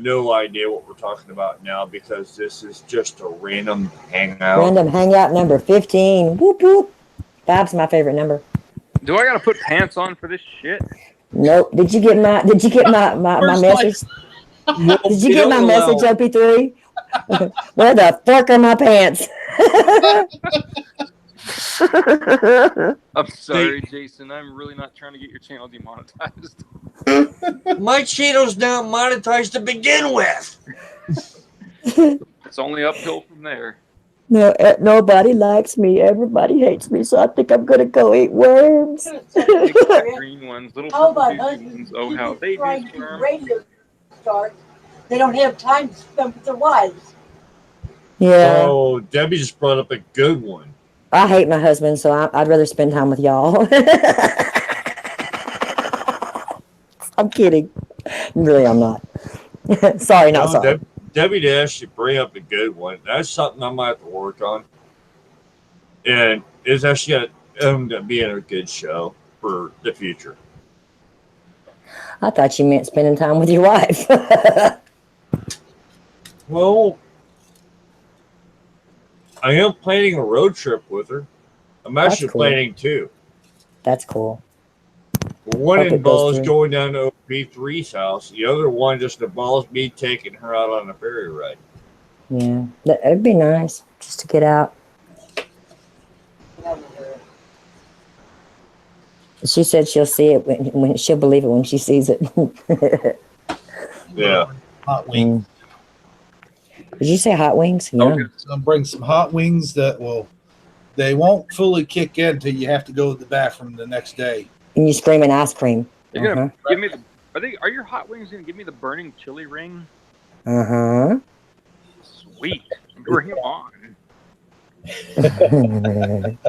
no idea what we're talking about now because this is just a random hangout. Random hangout number 15. Whoop whoop. 5's my favorite number. Do I gotta put pants on for this shit? Nope. Did you get my message? Did you get my message, OP3? Where the fuck are my pants? I'm sorry, Jason. I'm really not trying to get your channel demonetized. My channel's not monetized to begin with. It's only uphill from there. No, nobody likes me. Everybody hates me, so I think I'm gonna go eat worms. Green ones, little ones. Oh, how they do radio stars. They don't have time to spend with their wives. Yeah. Oh, Debbie just brought up a good one. I hate my husband, so I'd rather spend time with y'all. I'm kidding. Really, I'm not. Sorry, not sorry. Debbie did actually bring up a good one. That's something I might have to work on. And it's actually going to be a good show for the future. I thought you meant spending time with your wife. Well, I am planning a road trip with her. I'm actually planning two. That's cool. One involves going down to OP3's house. The other one just involves me taking her out on a ferry ride. Yeah, that'd be nice just to get out. She said she'll see it when she'll believe it when she sees it. Yeah. Hot wings. Did you say hot wings? Yeah. Okay. So I'll bring some hot wings they won't fully kick in until you have to go to the bathroom the next day. And you screaming ice cream. You're gonna give me are your hot wings gonna give me the burning chili ring? Uh-huh. Sweet. Bring them on.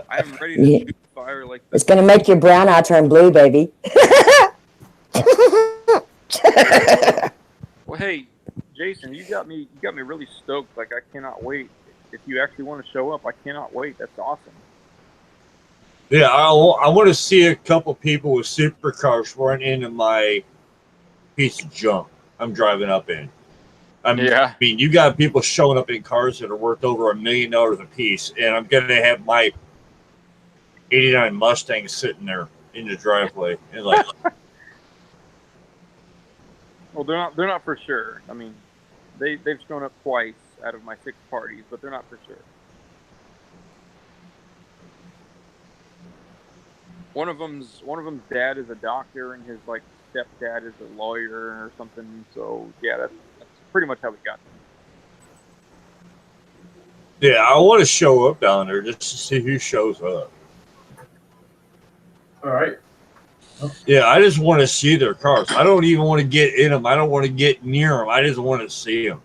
I'm ready to shoot fire like that. It's gonna make your brown eye turn blue, baby. Well, hey, Jason, you got me really stoked. Like, I cannot wait. If you actually want to show up, I cannot wait. That's awesome. Yeah, I want to see a couple people with supercars run into my piece of junk I'm driving up in. I mean, you got people showing up in cars that are worth over $1 million a piece, and I'm going to have my '89 Mustang sitting there in the driveway. And like, well, they're not for sure. I mean, they've shown up twice out of my 6 parties, but they're not for sure. One of them's dad is a doctor, and his like stepdad is a lawyer or something. So yeah, that's pretty much how we got them. Yeah, I want to show up down there just to see who shows up. All right. Yeah, I just want to see their cars. I don't even want to get in them. I don't want to get near them. I just want to see them.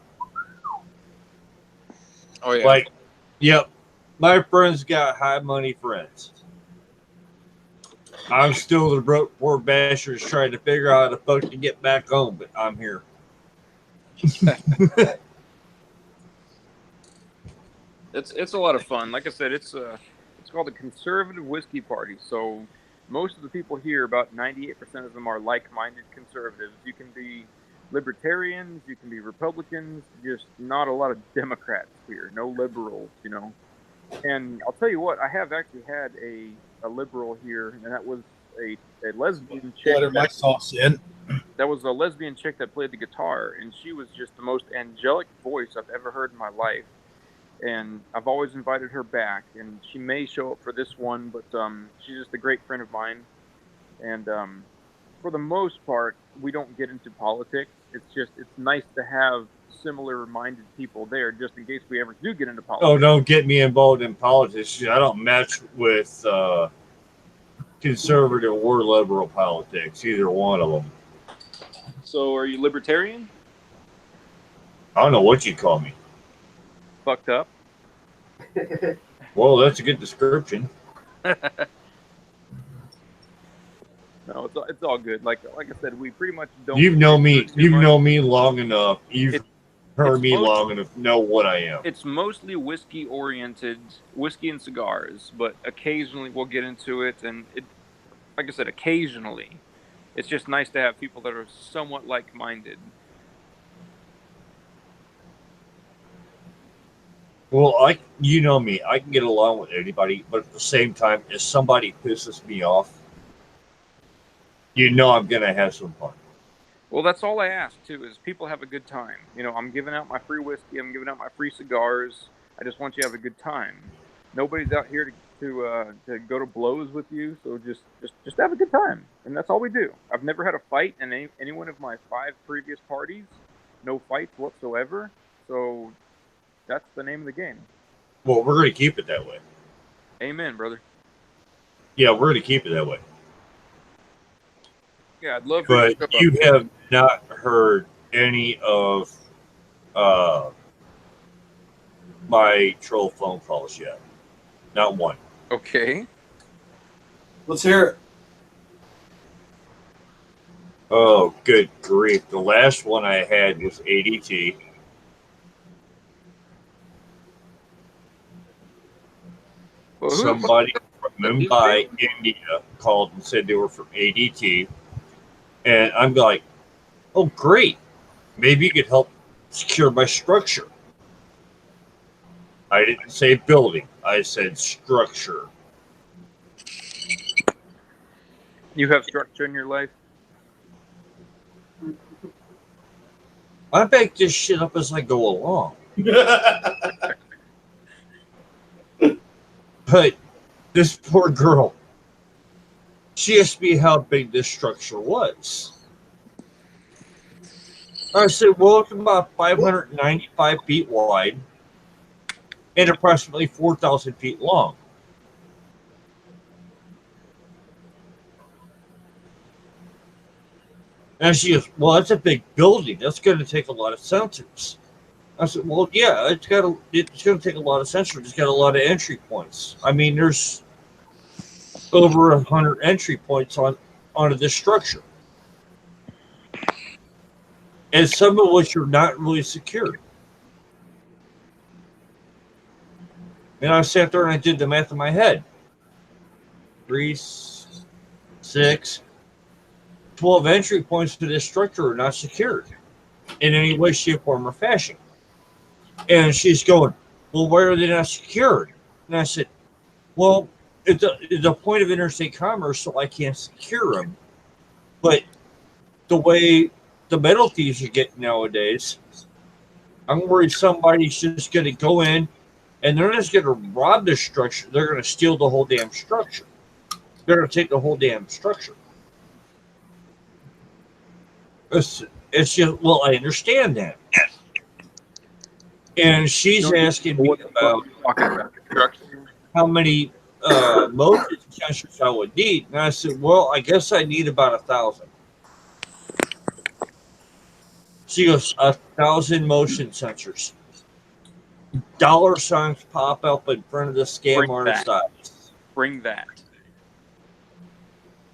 Oh yeah. Like, yep, my friends got high money friends. I'm still the broke poor bastards trying to figure out how the fuck to get back home, but I'm here. It's a lot of fun. Like I said, it's called the Conservative Whiskey Party. So most of the people here, about 98% of them, are like-minded conservatives. You can be libertarians, you can be Republicans, just not a lot of Democrats here. No liberals, you know. And I'll tell you what, I have actually had a liberal here, and that was a lesbian chick. Let my sauce in. That was a lesbian chick that played the guitar, and she was just the most angelic voice I've ever heard in my life. And I've always invited her back, and she may show up for this one, but she's just a great friend of mine. And for the most part, we don't get into politics. It's nice to have similar-minded people there, just in case we ever do get into politics. Oh, don't get me involved in politics. I don't match with conservative or liberal politics, either one of them. So, are you libertarian? I don't know what you call me. Fucked up? Well, that's a good description. No, it's all good. Like I said, we pretty much don't. You've known me long enough. You've heard me long enough to know what I am. It's mostly whiskey oriented, whiskey and cigars, but occasionally we'll get into it. And like I said, occasionally, it's just nice to have people that are somewhat like-minded. Well, you know me, I can get along with anybody, but at the same time, if somebody pisses me off, you know I'm gonna have some fun. Well, that's all I ask too. Is people have a good time. You know, I'm giving out my free whiskey. I'm giving out my free cigars. I just want you to have a good time. Nobody's out here to go to blows with you. So just have a good time, and that's all we do. I've never had a fight in any one of my 5 previous parties. No fights whatsoever. So that's the name of the game. Well, we're gonna keep it that way. Amen, brother. Yeah, we're gonna keep it that way. Yeah, I'd love for But you to you have not heard any of my troll phone calls yet. Not one. Okay. Let's hear it. Oh, good grief. The last one I had was ADT. Well, Somebody from Mumbai, India called and said they were from ADT. And I'm like, oh, great. Maybe you could help secure my structure. I didn't say building. I said structure. You have structure in your life? I make this shit up as I go along. But this poor girl, she asked me how big this structure was. I said, well, it's about 595 feet wide and approximately 4,000 feet long. And she goes, well, that's a big building. That's going to take a lot of sensors. I said, well, yeah, it's going to take a lot of sensors. It's got a lot of entry points. I mean, there's over 100 entry points onto this structure. And some of which are not really secured. And I sat there and I did the math in my head. 3, 6, 12 entry points to this structure are not secured in any way, shape, form, or fashion. And she's going, well, why are they not secured? And I said, well, it's a point of interstate commerce, so I can't secure them. But the way the metal thieves are getting nowadays, I'm worried somebody's just going to go in and they're just going to rob the structure. They're going to steal the whole damn structure. They're going to take the whole damn structure. It's just, well, I understand that. And she's asking me about how many motion sensors I would need. And I said, well, I guess I need about 1,000. She goes, 1,000 motion sensors. Dollar signs pop up in front of the scam artist eyes. Bring that.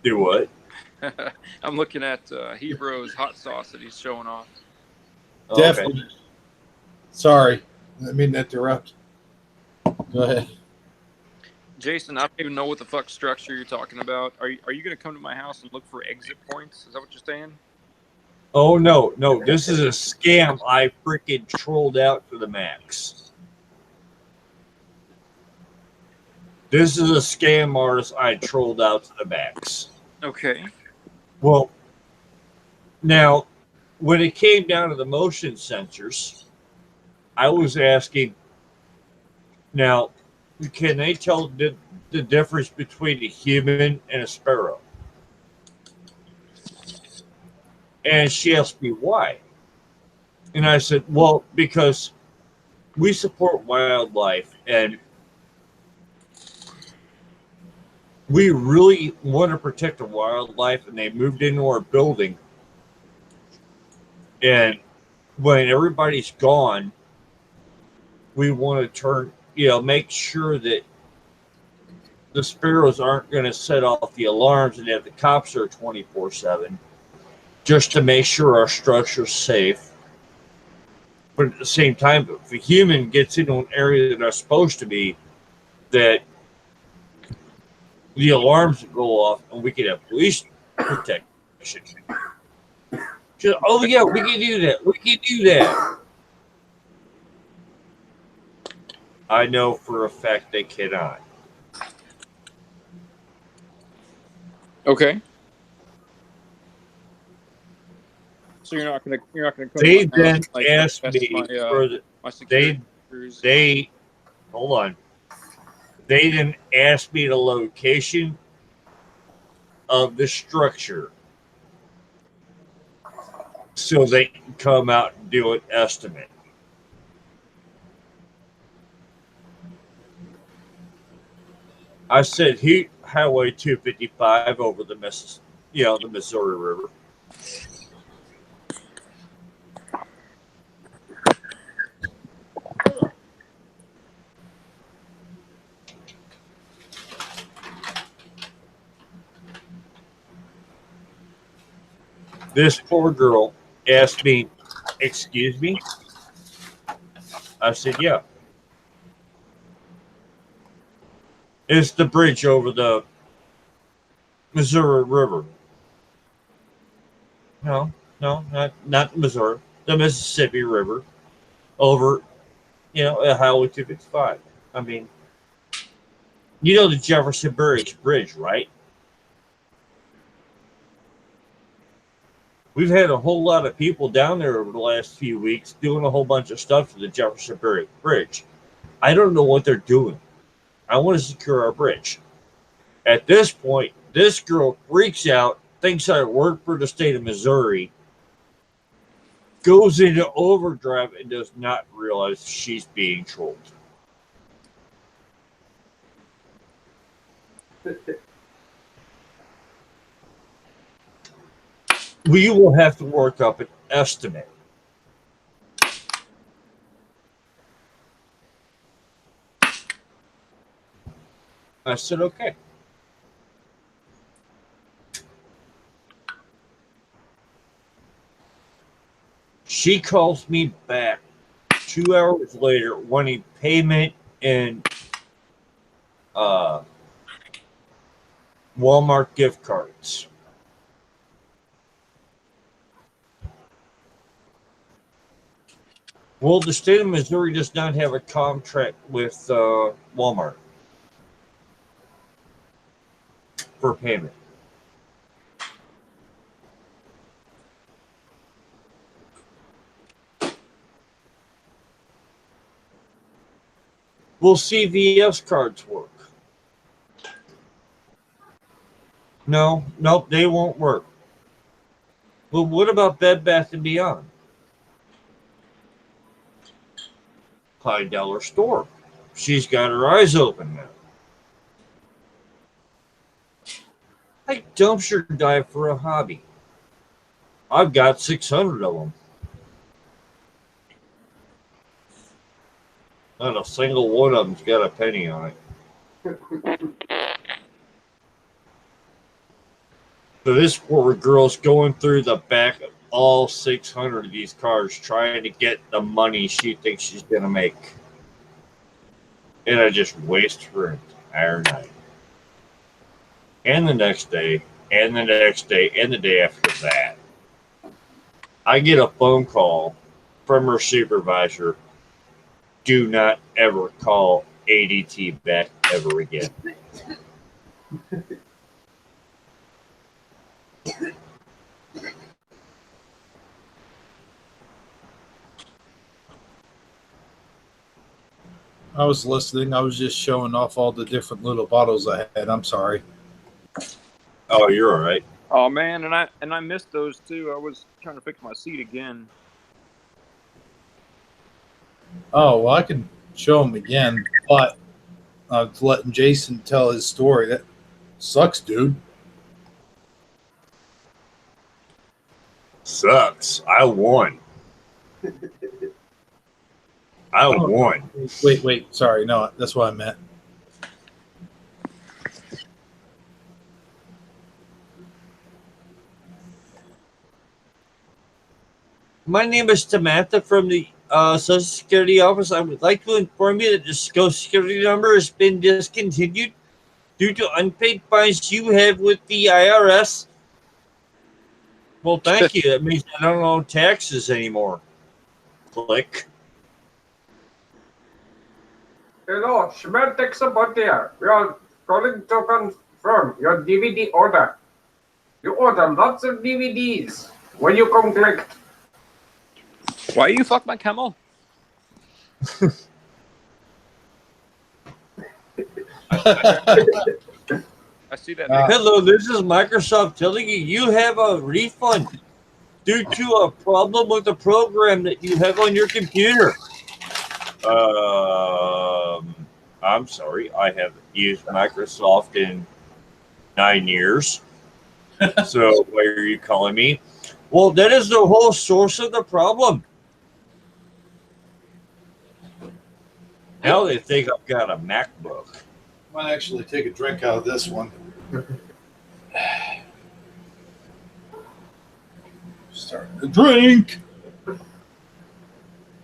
Do what? I'm looking at Hebreo's hot sauce that he's showing off. Definitely. Okay. Sorry, I didn't mean to interrupt. Go ahead. Jason, I don't even know what the fuck structure you're talking about. Are you going to come to my house and look for exit points? Is that what you're saying? Oh, no. This is a scam I freaking trolled out to the max. This is a scam artist I trolled out to the max. Okay. Well, now, when it came down to the motion sensors, I was asking, now, can they tell the difference between a human and a sparrow? And she asked me why. And I said, well, because we support wildlife and we really want to protect the wildlife, and they moved into our building. And when everybody's gone, we want to make sure that the sparrows aren't going to set off the alarms and that the cops are 24/7 just to make sure our structure's safe. But at the same time, if a human gets into an area that they're supposed to be, that the alarms go off and we could have police protection. Just, oh, yeah, we can do that. We can do that. I know for a fact they cannot. Okay. So you're not gonna come They to my house then and, like, asked test me my for the my security they features? they hold on. They then asked me the location of the structure so they can come out and do an estimate. I said he Highway 255 over the the Missouri River. This poor girl asked me, "Excuse me?" I said, "Yeah." It's the bridge over the Missouri River. No, no, not the Missouri, the Mississippi River over, Highway 255. I mean, you know the Jefferson Bridge, right? We've had a whole lot of people down there over the last few weeks doing a whole bunch of stuff to the Jefferson Bridge. I don't know what they're doing. I want to secure our bridge. At this point, this girl freaks out, thinks I work for the state of Missouri, goes into overdrive, and does not realize she's being trolled. We will have to work up an estimate. I said, okay. She calls me back 2 hours later wanting payment in Walmart gift cards. Well, the state of Missouri does not have a contract with Walmart for payment. Will CVS cards work? No, nope, they won't work. Well, what about Bed Bath & Beyond? High dollar store. She's got her eyes open now. I dumpster dive for a hobby. I've got 600 of them. Not a single one of them's got a penny on it. So this poor girl's going through the back of all 600 of these cars trying to get the money she thinks she's going to make. And I just waste her entire night. And the next day, and the next day, and the day after that. I get a phone call from her supervisor. Do not ever call ADT back ever again. I was listening. I was just showing off all the different little bottles I had. I'm sorry. Oh, you're all right. Oh man, and I missed those too. I was trying to fix my seat again. Oh, well, I can show them again, but I was letting Jason tell his story. That sucks, dude. Sucks. I won. I won. Wait. Sorry. No, that's what I meant. My name is Samantha from the Social Security Office. I would like to inform you that the Social Security number has been discontinued due to unpaid fines you have with the IRS. Well, thank you. That means I don't owe taxes anymore. Click. Hello, Schmeltex about here. We are calling to confirm your DVD order. You order lots of DVDs. When you come collect? Why you fuck my camel? I see that. Hello, this is Microsoft telling you you have a refund due to a problem with the program that you have on your computer. I'm sorry, I haven't used Microsoft in 9 years. So why are you calling me? Well, that is the whole source of the problem. Now they think I've got a MacBook. Might actually take a drink out of this one. Starting to drink.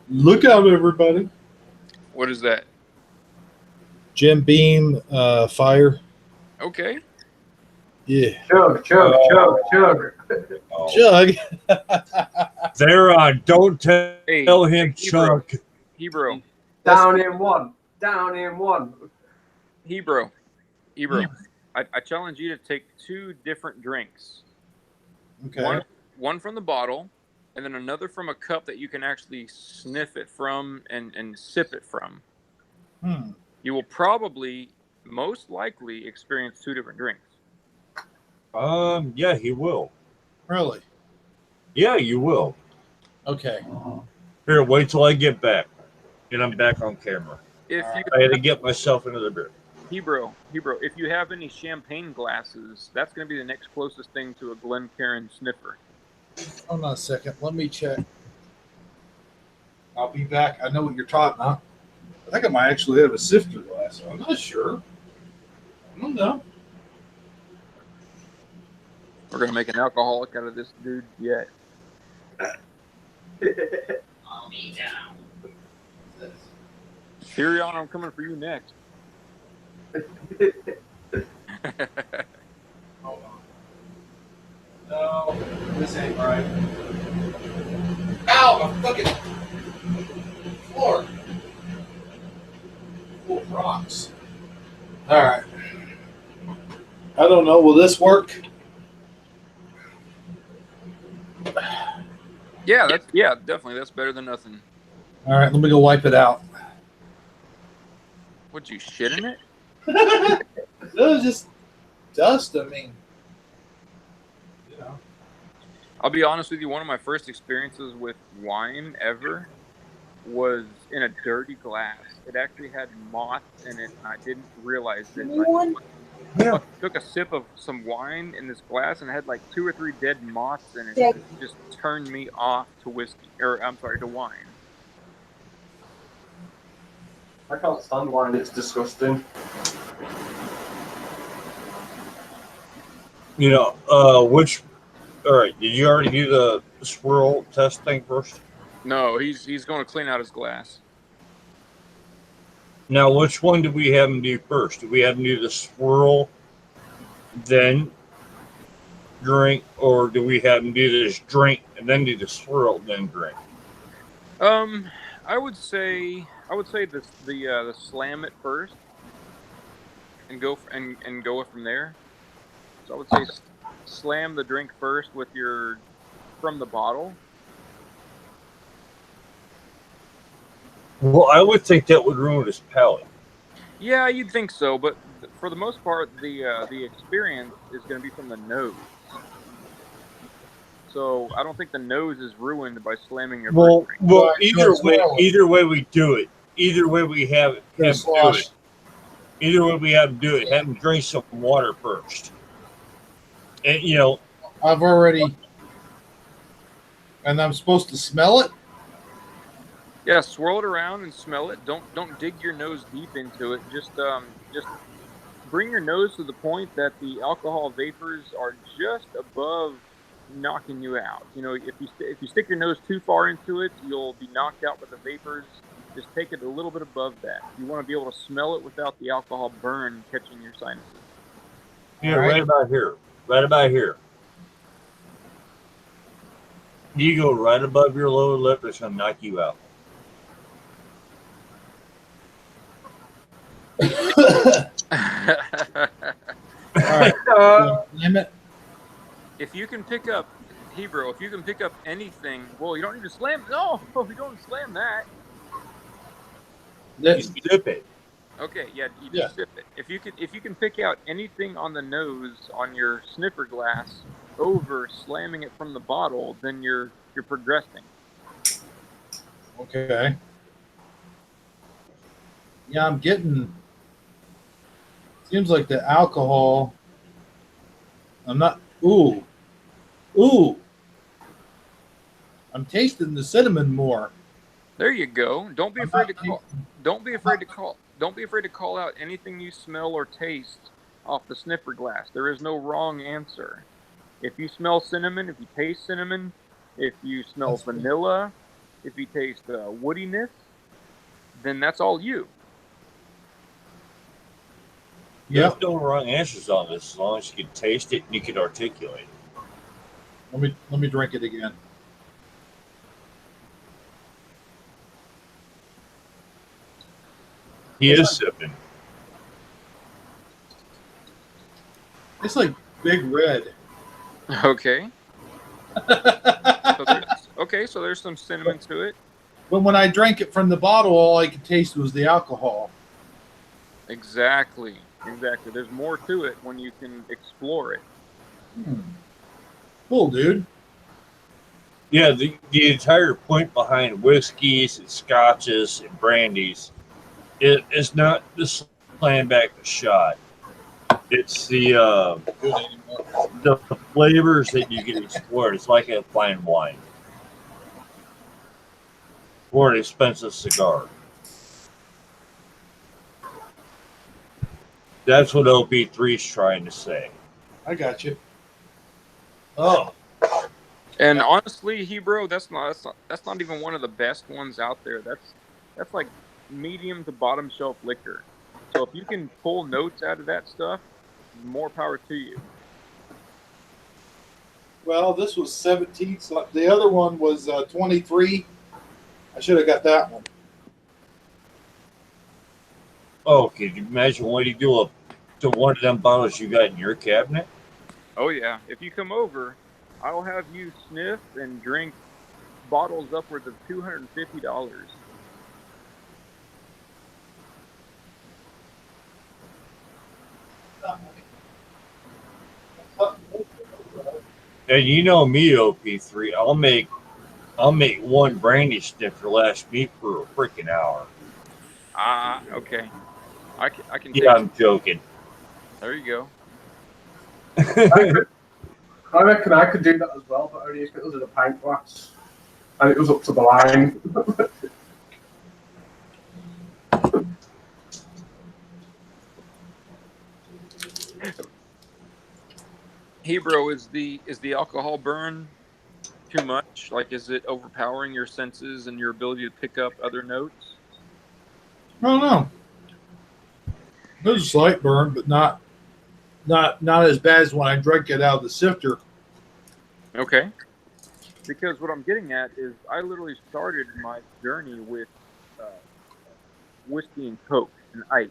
Look out, everybody. What is that? Jim Beam fire. Okay. Yeah. Chug, chug, chug, chug. Oh. Jug. They're on. Don't tell him, Hebrew. Chuck. Hebrew. Down in one. Down in one. Hebrew. I challenge you to take 2 different drinks. Okay. One from the bottle, and then another from a cup that you can actually sniff it from and sip it from. You will probably, most likely, experience 2 different drinks. Yeah, he will. Really? Yeah, you will. Okay. Here, wait till I get back. And I'm back on camera. I had to get myself another beer. Hebrew, if you have any champagne glasses, that's going to be the next closest thing to a Glencairn sniffer. Hold on a second. Let me check. I'll be back. I know what you're talking about. I think I might actually have a sifter glass. I'm not sure. I don't know. We're going to make an alcoholic out of this dude yet. Tyrion, I'm coming for you next. Hold on. No, this ain't right. Ow, my fucking floor. Full of rocks. All right. I don't know. Will this work? Yeah, definitely. That's better than nothing. All right, let me go wipe it out. Would you shit in it? It was just dust. I mean, you know. I'll be honest with you. One of my first experiences with wine ever was in a dirty glass. It actually had moth in it, and I didn't realize it. I took a sip of some wine in this glass, and it had like 2 or 3 dead moths in it. Yeah. It just turned me off to whiskey, or I'm sorry, to wine. I can't stand wine. It's disgusting. You know, all right, did you already do the swirl test thing first? No, he's going to clean out his glass. Now, which one do we have him do first? Do we have him do the swirl, then drink, or do we have him do this drink and then do the swirl, then drink? I would say the slam it first, and go from there. So I would say slam the drink first with from the bottle. Well, I would think that would ruin his palate. Yeah, you'd think so, but for the most part, the experience is going to be from the nose. So I don't think the nose is ruined by slamming your first drink. Well, either way we do it. Either way we have him do it. Either way we have him do it. Have him drink some water first. And I've already, and I'm supposed to smell it. Yeah, swirl it around and smell it. Don't dig your nose deep into it. Just bring your nose to the point that the alcohol vapors are just above knocking you out. You know, if you stick your nose too far into it, you'll be knocked out by the vapors. Just take it a little bit above that. You want to be able to smell it without the alcohol burn catching your sinuses. Yeah, right about here. Right about here. You go right above your lower lip, it's going to knock you out. All right. Damn it. If you can pick up Hebrew, if you can pick up anything, well, you don't need to slam. No, you don't slam that. You sip it. Okay, yeah, you just sip it. If you can pick out anything on the nose on your sniffer glass over slamming it from the bottle, then you're progressing. Okay. Yeah, I'm getting. Seems like the alcohol. I'm not. Ooh. I'm tasting the cinnamon more. There you go. Don't be afraid to call. Don't be afraid to call. Don't be afraid to call out anything you smell or taste off the sniffer glass. There is no wrong answer. If you smell cinnamon, if you taste cinnamon, if you smell vanilla, if you taste woodiness, then that's all you. There's no wrong answers on this as long as you can taste it and you can articulate it. Let me drink it again. He is sipping. It's like Big Red. Okay. So there's some cinnamon to it. But when I drank it from the bottle, all I could taste was the alcohol. Exactly. There's more to it when you can explore it. Cool, dude. Yeah, the entire point behind whiskeys and scotches and brandies is not the slam back the shot. It's the flavors that you can explore. It's like a fine wine or an expensive cigar. That's what OP3 is trying to say. I got you. Oh. And honestly, Hebrew, that's not even one of the best ones out there. That's like medium to bottom shelf liquor. So if you can pull notes out of that stuff, more power to you. Well, this was 17. So the other one was 23. I should have got that one. Oh, could you imagine what you do to one of them bottles you got in your cabinet? Oh yeah. If you come over, I'll have you sniff and drink bottles upwards of $250. And you know me, OP3. I'll make one brandy sniffer last me for a freaking hour. Okay. I can. Yeah, I'm joking. There you go. I reckon I could do that as well, but only if it was in a pint glass and it was up to the line. Hebrew, is the alcohol burn too much? Like, is it overpowering your senses and your ability to pick up other notes? I don't know. There's a slight burn, but not as bad as when I drank it out of the sifter. Okay. Because what I'm getting at is I literally started my journey with whiskey and Coke and ice.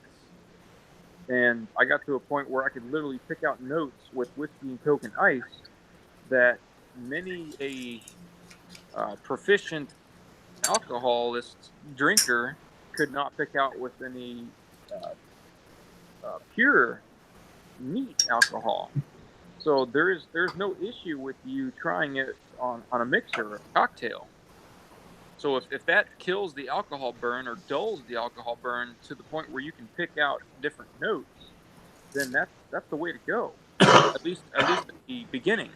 And I got to a point where I could literally pick out notes with whiskey and Coke and ice that many a proficient alcoholist drinker could not pick out with any pure neat alcohol. So there's no issue with you trying it on a mixer or a cocktail. So if that kills the alcohol burn or dulls the alcohol burn to the point where you can pick out different notes, then that's the way to go. at least at the beginning.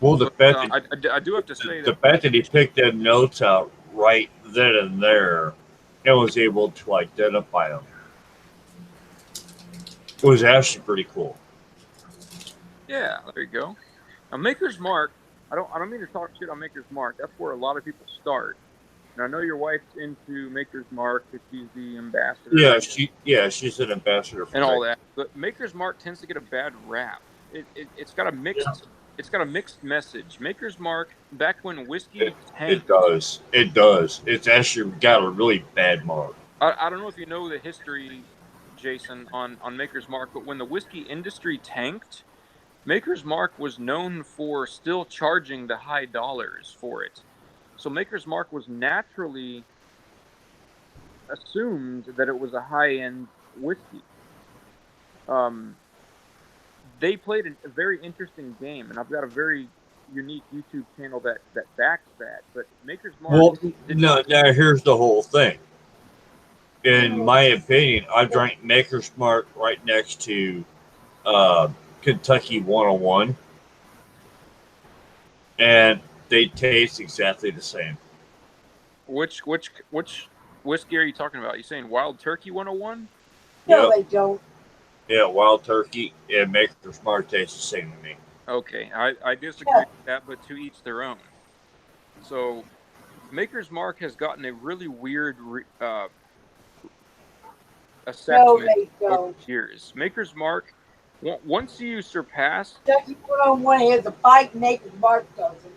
Well, the fact that I do have to say the fact that he picked them notes out right then and there and was able to identify them was actually pretty cool. Yeah, there you go. Now, Maker's Mark. I don't mean to talk shit on Maker's Mark. That's where a lot of people start. And I know your wife's into Maker's Mark because she's the ambassador. Yeah, she's an ambassador for and all that. But Maker's Mark tends to get a bad rap. It's got a mixed message. Maker's Mark, back when whiskey it does. It's actually got a really bad mark. I don't know if you know the history, Jason, on Maker's Mark, but when the whiskey industry tanked, Maker's Mark was known for still charging the high dollars for it. So Maker's Mark was naturally assumed that it was a high-end whiskey. They played a very interesting game, and I've got a very unique YouTube channel that backs that. But Maker's Mark. Well, no. Now here's the whole thing. In my opinion, I drank Maker's Mark right next to Kentucky 101, and they taste exactly the same. Which whiskey are you talking about? You saying Wild Turkey 101? No, Yep. they don't. Yeah, Wild Turkey and Maker's Mark taste the same to me. Okay, I disagree with that, but to each their own. So, Maker's Mark has gotten a really weird assessment they don't. over the years. Maker's Mark, once you surpass Kentucky 101 has a bite, Maker's Mark doesn't.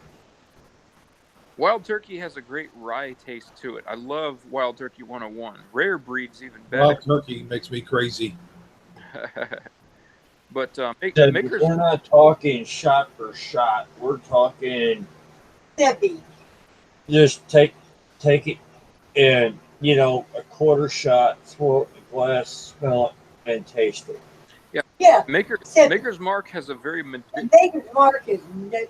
Wild Turkey has a great rye taste to it. I love Wild Turkey 101. Rare breeds even better. Wild Turkey makes me crazy. But We're not talking shot for shot. We're talking Sippy. just take it and a quarter shot, throw it in a glass, smell it, and taste it. Yeah. Maker's Mark has a very And Maker's Mark and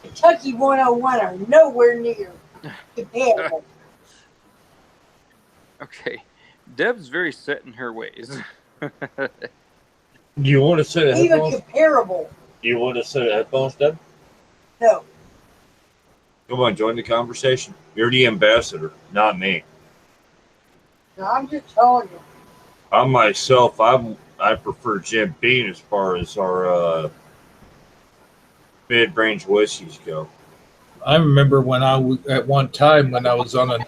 Kentucky 101 are nowhere near comparable. Okay. Deb's very set in her ways. Do you want to set a Even headphones? comparable. Do you want to set a headphones, Deb? No. Come on, join the conversation. You're the ambassador, not me. No, I'm just telling you. I myself, I prefer Jim Beam as far as our mid-range whiskeys go. I remember when at one time when I was on an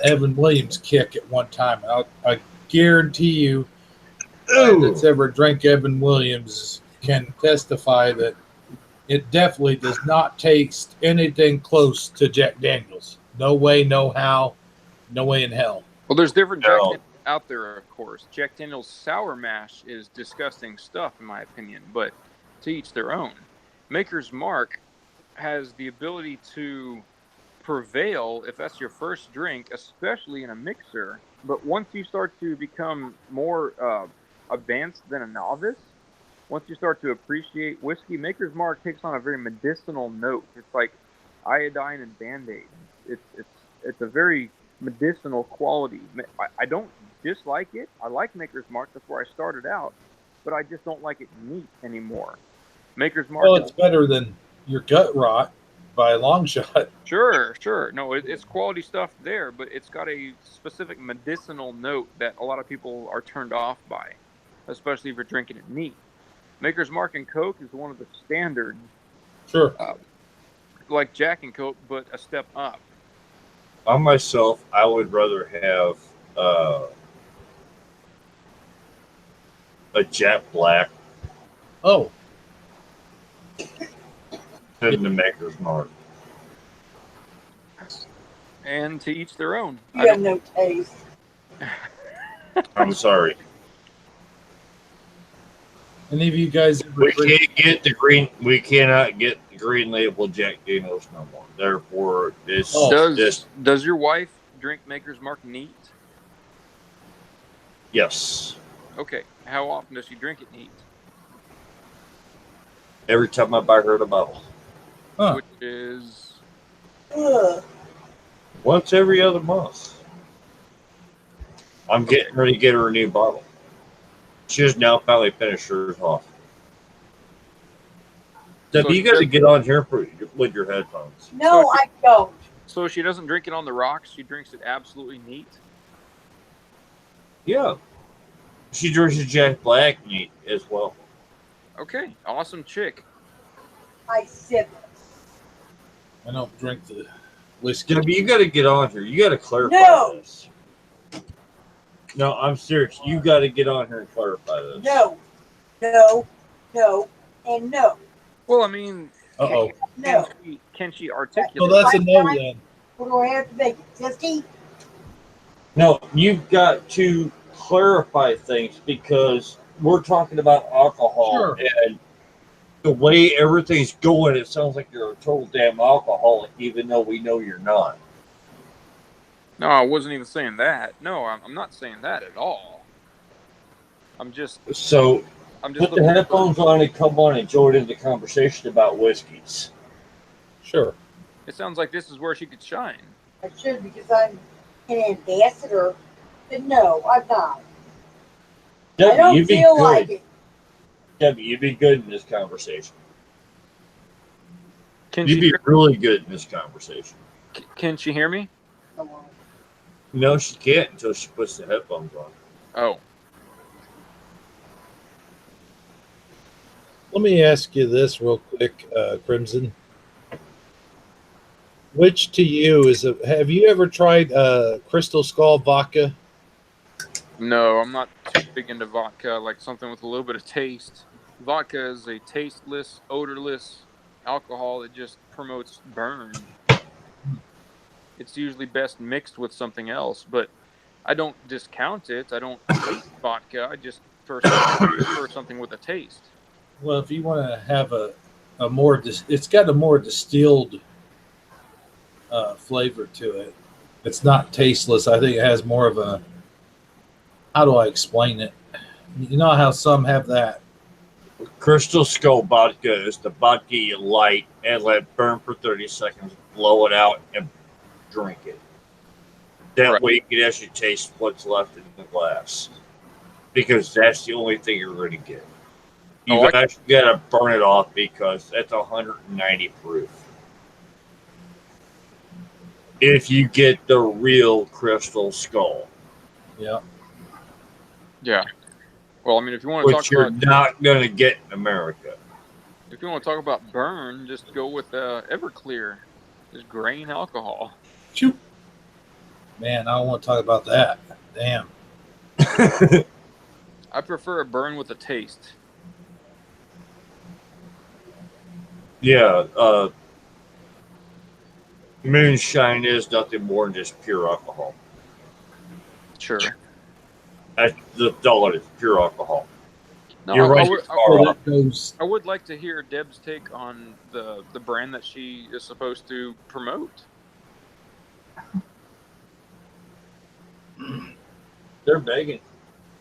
Evan Williams kick at one time. I guarantee you, that's ever drank Evan Williams can testify that it definitely does not taste anything close to Jack Daniels. No way, no how, no way in hell. Well, there's different Jack Daniels out there, of course. Jack Daniels Sour Mash is disgusting stuff, in my opinion, but to each their own. Maker's Mark has the ability to prevail if that's your first drink, especially in a mixer. But once you start to become more advanced than a novice, once you start to appreciate whiskey, Maker's Mark takes on a very medicinal note. It's like iodine and Band-Aid. It's a very medicinal quality. I don't dislike it. I like Maker's Mark. That's where I started out. But I just don't like it neat anymore. Maker's Mark. Well, it's better than your gut rot by a long shot. Sure. No, it's quality stuff there, but it's got a specific medicinal note that a lot of people are turned off by, especially if you're drinking it neat. Maker's Mark and Coke is one of the standards. Sure. Like Jack and Coke, but a step up. On myself, I would rather have a Jet Black Oh. than the Maker's Mark. And to each their own. You have no taste. I'm sorry. Any of you guys ever We can't get the green. We cannot get the green label Jack Daniels no more. Therefore, this does your wife drink Maker's Mark neat? Yes. Okay. How often does she drink it neat? Every time I buy her the bottle. Huh. Which is Ugh. Once every other month. I'm getting ready to get her a new bottle. She has now finally finished hers off. Debbie, you got to get on here with your headphones. No, I don't. So she doesn't drink it on the rocks. She drinks it absolutely neat. Yeah. She drinks a Jack Black neat as well. Okay, awesome chick. I sip it. I don't drink the whiskey. Debbie, you got to get on here. You got to clarify this. No, I'm serious. You got to get on here and clarify this. No, and no. Well, I mean, Uh-oh. No. can she articulate? Well, that's a no then. What do I have to make it? 50? No, you've got to clarify things because we're talking about alcohol Sure. and the way everything's going, it sounds like you're a total damn alcoholic, even though we know you're not. No, I wasn't even saying that. No, I'm not saying that at all. I'm just So put the looking headphones on and come on and join in the conversation about whiskeys. Sure. It sounds like this is where she could shine. I should because I'm an ambassador. But no, I'm not. I Debbie, don't you'd be feel good. like it. Debbie, you'd be good in this conversation. Can You'd she be hear, really good in this conversation. can she hear me? Come on. No, she can't until she puts the headphones on. Oh, Let me ask you this real quick, Crimson. Which to you have you ever tried Crystal Skull vodka? no, I'm not too big into vodka. I like something with a little bit of taste. Vodka is a tasteless, odorless alcohol that just promotes burn. It's usually best mixed with something else, but I don't discount it. I don't hate vodka. I just prefer something with a taste. Well, if you want to have a more, it's got a more distilled flavor to it. It's not tasteless. I think it has more of a. How do I explain it? You know how some have that. Crystal Skull vodka is the vodka you light and let it burn for 30 seconds, blow it out, and drink it. That Right. way you can actually taste what's left in the glass. Because that's the only thing you're going to get. You've Oh, actually got to burn it off because that's 190 proof. If you get the real Crystal Skull. Yeah. Yeah. Well, I mean, if you want to Which talk you're about not going to get in America. if you want to talk about burn, just go with Everclear. Just grain alcohol. Shoot. Man, I don't want to talk about that. Damn. I prefer a burn with a taste. Yeah, moonshine is nothing more than just pure alcohol. Sure. That's all it is, pure alcohol. No, You're right. I would like to hear Deb's take on the brand that she is supposed to promote. They're begging.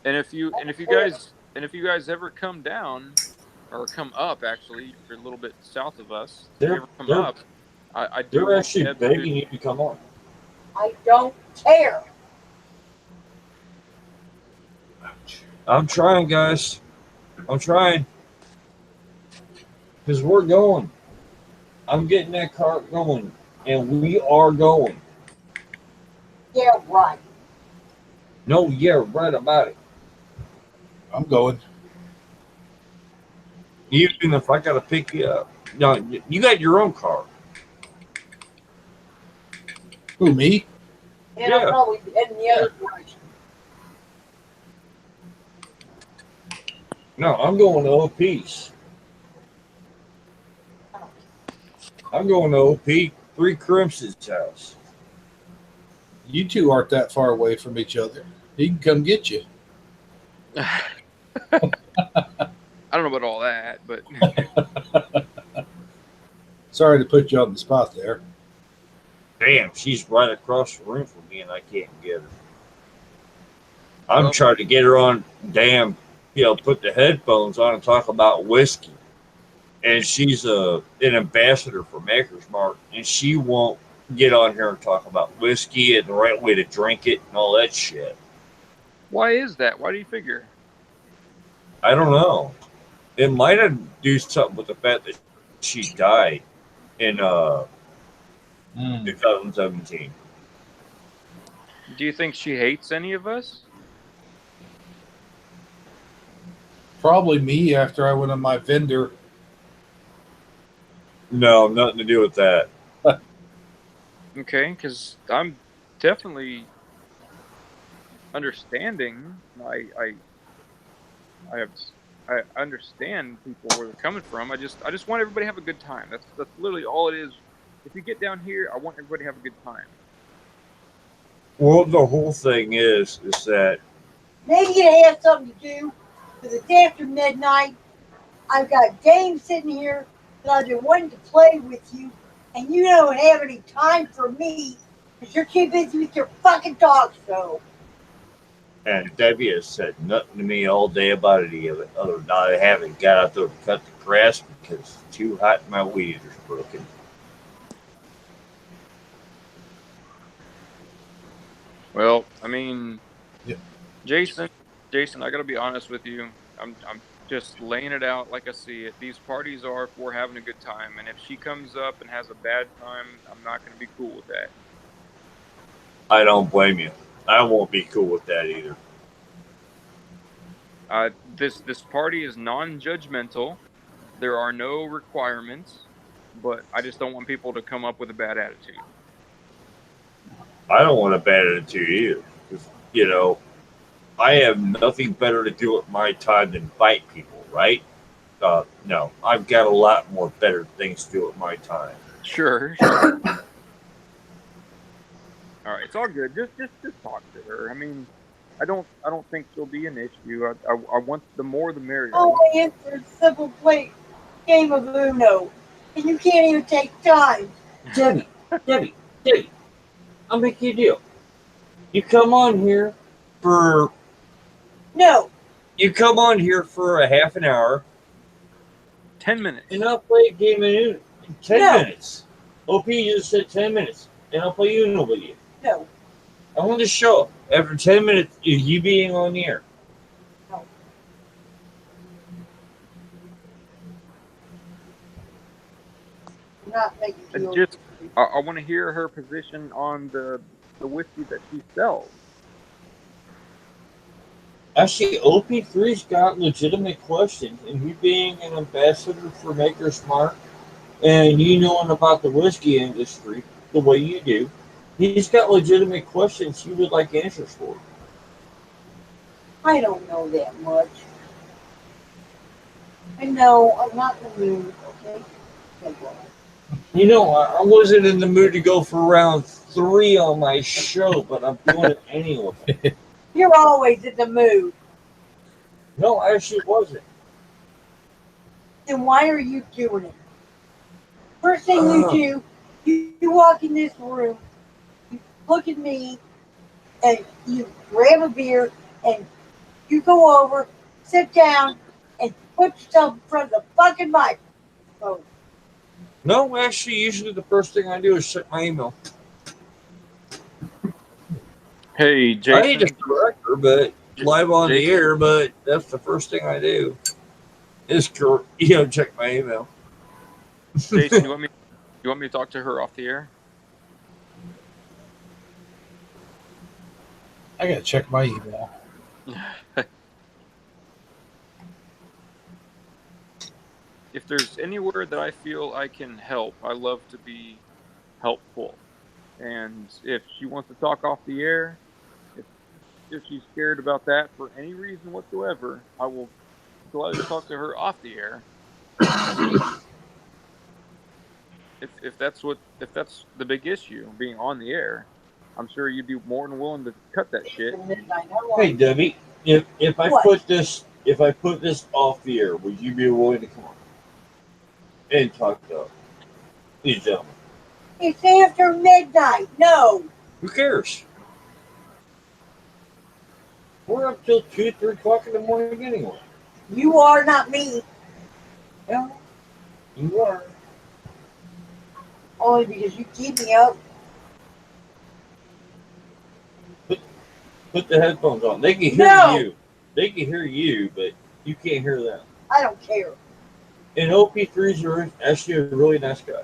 And if you guys ever come down or come up, actually, you're a little bit south of us. If you ever come up, I do. They're want actually Deb begging you to come on. I don't care. I'm trying, guys. I'm trying. Because we're going. I'm getting that cart going. And we are going. Yeah, right. No, yeah, right about it. I'm going. Even if I got to pick you up. No, you got your own car. Who, me? And Yeah. I'll probably be heading the other direction. No, I'm going to OP's. I'm going to OP, 3 Crimson's house. You two aren't that far away from each other. He can come get you. I don't know about all that, but Sorry to put you on the spot there. Damn, she's right across the room from me and I can't get her. I'm trying to get her on put the headphones on and talk about whiskey. And she's an ambassador for Maker's Mark, and she won't get on here and talk about whiskey and the right way to drink it and all that shit. why is that? Why do you figure? I don't know. It might have do something with the fact that she died in 2017. Do you think she hates any of us? Probably me after I went on my vendor. No, nothing to do with that. Okay, because I'm definitely understanding. I understand people where they're coming from. I just want everybody to have a good time. That's literally all it is if you get down here, I want everybody to have a good time. Well, the whole thing is that Maybe you have something to do, because it's after midnight. I've got games sitting here that I've been wanting to play with you, and you don't have any time for me because you're too busy with your fucking talk show. and Debbie has said nothing to me all day about any of it, other than I haven't got out there to cut the grass because it's too hot and my weed eater's broken. Well, I mean, Yeah. Jason, I gotta be honest with you. I'm just laying it out like I see it. These parties are for having a good time, and if she comes up and has a bad time, I'm not gonna be cool with that. I don't blame you. I won't be cool with that either. This party is non-judgmental. There are no requirements, but I just don't want people to come up with a bad attitude. I don't want a bad attitude either. 'Cause, you know, I have nothing better to do with my time than fight people, right? No, I've got a lot more better things to do with my time. Sure. All right, it's all good. Just talk to her. I mean, I don't think she'll be an issue. I want the more the merrier. Oh, answer a simple play game of Uno, and you can't even take time. Debbie, I'll make you a deal. You come on here for No, a half an hour, 10 minutes. and I'll play a game of Uno in 10 No. minutes. OP just said 10 minutes, and I'll play Uno with you. no, I want to show up after 10 minutes of you being on the air. no. I'm not making And you. just I want to hear her position on the whiskey that she sells. Actually, OP3's got legitimate questions, and you being an ambassador for Maker's Mark, and you knowing about the whiskey industry the way you do, he's got legitimate questions he would like answers for. I don't know that much. I know I'm not in the mood. Okay. Okay, well, You know, I wasn't in the mood to go for round 3 on my show, but I'm doing it anyway. you're always in the mood. No, I actually wasn't. Then why are you doing it? First thing you do, you walk in this room, you look at me, and you grab a beer, and you go over, sit down, and put yourself in front of the fucking microphone. No, actually, usually the first thing I do is check my email. Hey, Jason. I ain't just a director, but live on the Jason. air, but that's the first thing I do is check my email. Jason, you want me to talk to her off the air? I gotta check my email. If there's anywhere that I feel I can help, I love to be helpful. And if she wants to talk off the air, if she's scared about that for any reason whatsoever, I will gladly talk to her off the air. If that's the big issue, being on the air, I'm sure you'd be more than willing to cut that shit. Hey Debbie, if I What? put this off the air, would you be willing to come on and talk to these gentlemen? It's after midnight. No. Who cares? We're up till 2, 3 o'clock in the morning anyway. You are not me. Yeah, you are. Only because you keep me up. Put the headphones on. They can hear No. you. They can hear you, but you can't hear them. I don't care. And OP3's actually a really nice guy.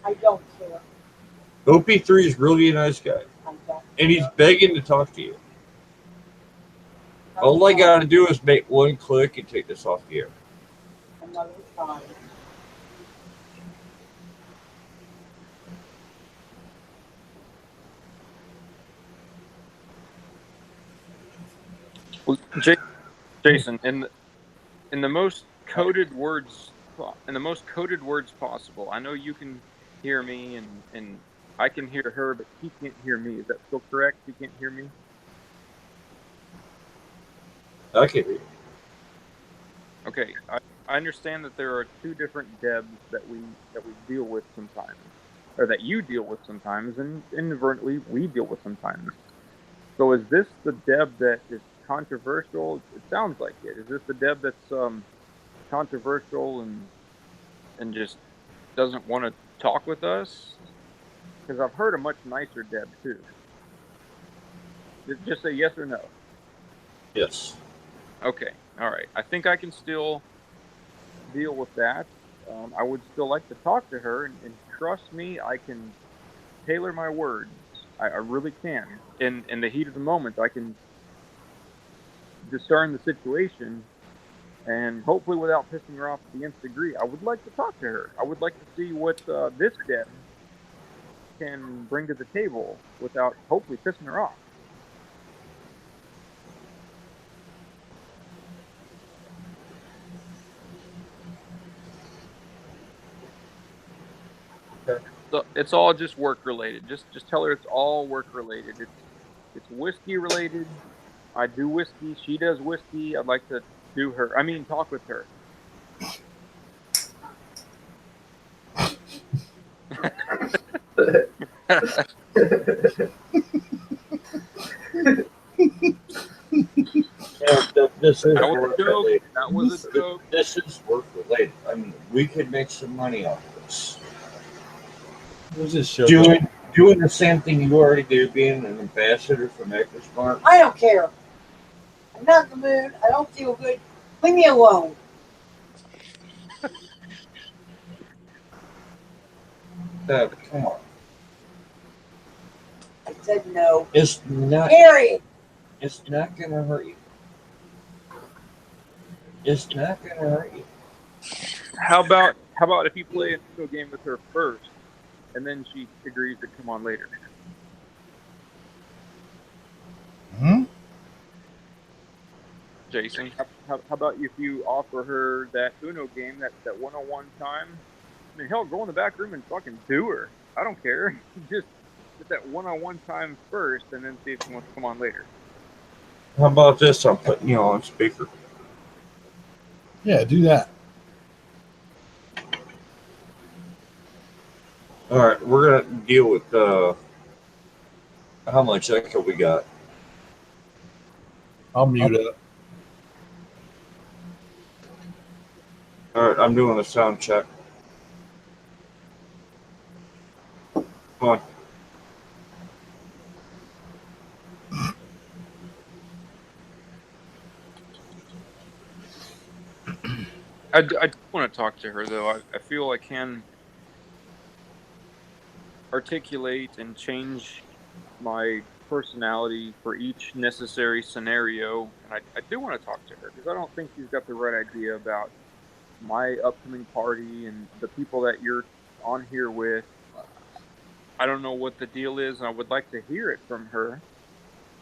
I don't care. OP3 is really a nice guy. I don't. And he's begging to talk to you. All I got to do is make one click and take this off the air. Another time. Well, Jason, in the most coded words possible. I know you can hear me, and I can hear her, but she can't hear me. Is that still correct? She can't hear me? I can hear you. Okay, I understand that there are two different Debs that we deal with sometimes, or that you deal with sometimes, and inadvertently we deal with sometimes. So is this the Deb that is controversial? It sounds like it. Is this the Deb that's controversial and just doesn't want to talk with us? Because I've heard a much nicer Deb too. Just say yes or no. Yes. Okay, all right. I think I can still deal with that. I would still like to talk to her, and trust me, I can tailor my words. I really can. In the heat of the moment, I can discern the situation, and hopefully without pissing her off to the nth degree. I would like to talk to her. I would like to see what this Deb can bring to the table without hopefully pissing her off. Okay. So it's all just work related. Just tell her it's all work related. It's whiskey related. I do whiskey. She does whiskey. I'd like to talk with her. This is That was work a joke. related. That was a joke. This is work related. I mean, we could make some money off of this. What's this show? Doing the same thing you already do, being an ambassador for Maker's Mark. I don't care. I'm not in the mood. I don't feel good. Leave me alone. Come on. I said no. It's not. Period. It's not gonna hurt you. It's not gonna hurt you. How about if you play a video game with her first, and then she agrees to come on later? Hmm? Jason, how about if you offer her that Uno game, that one-on-one time? I mean, hell, go in the back room and fucking do her. I don't care. Just that one-on-one time first, and then see if she wants to come on later. How about this? I'm putting you on speaker. Yeah, do that. All right, we're gonna deal with how much echo we got. I'll mute it. All right, I'm doing a sound check. Come on. I do want to talk to her, though. I feel I can articulate and change my personality for each necessary scenario, and I do want to talk to her because I don't think she's got the right idea about my upcoming party and the people that you're on here with. I don't know what the deal is, and I would like to hear it from her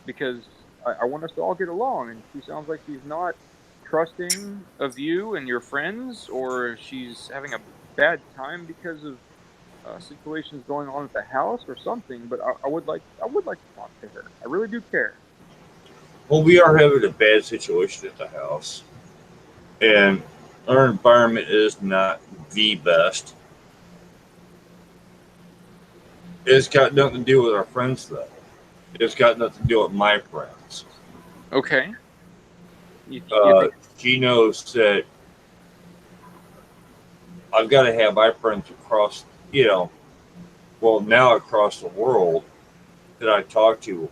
because I want us to all get along, and she sounds like she's not trusting of you and your friends, or she's having a bad time because of situations going on at the house or something. But I would like to talk to her. I really do care. Well, we are having a bad situation at the house, and our environment is not the best. It's got nothing to do with our friends, though. It's got nothing to do with my friends. Okay. She knows that I've got to have my friends across, now across the world that I talk to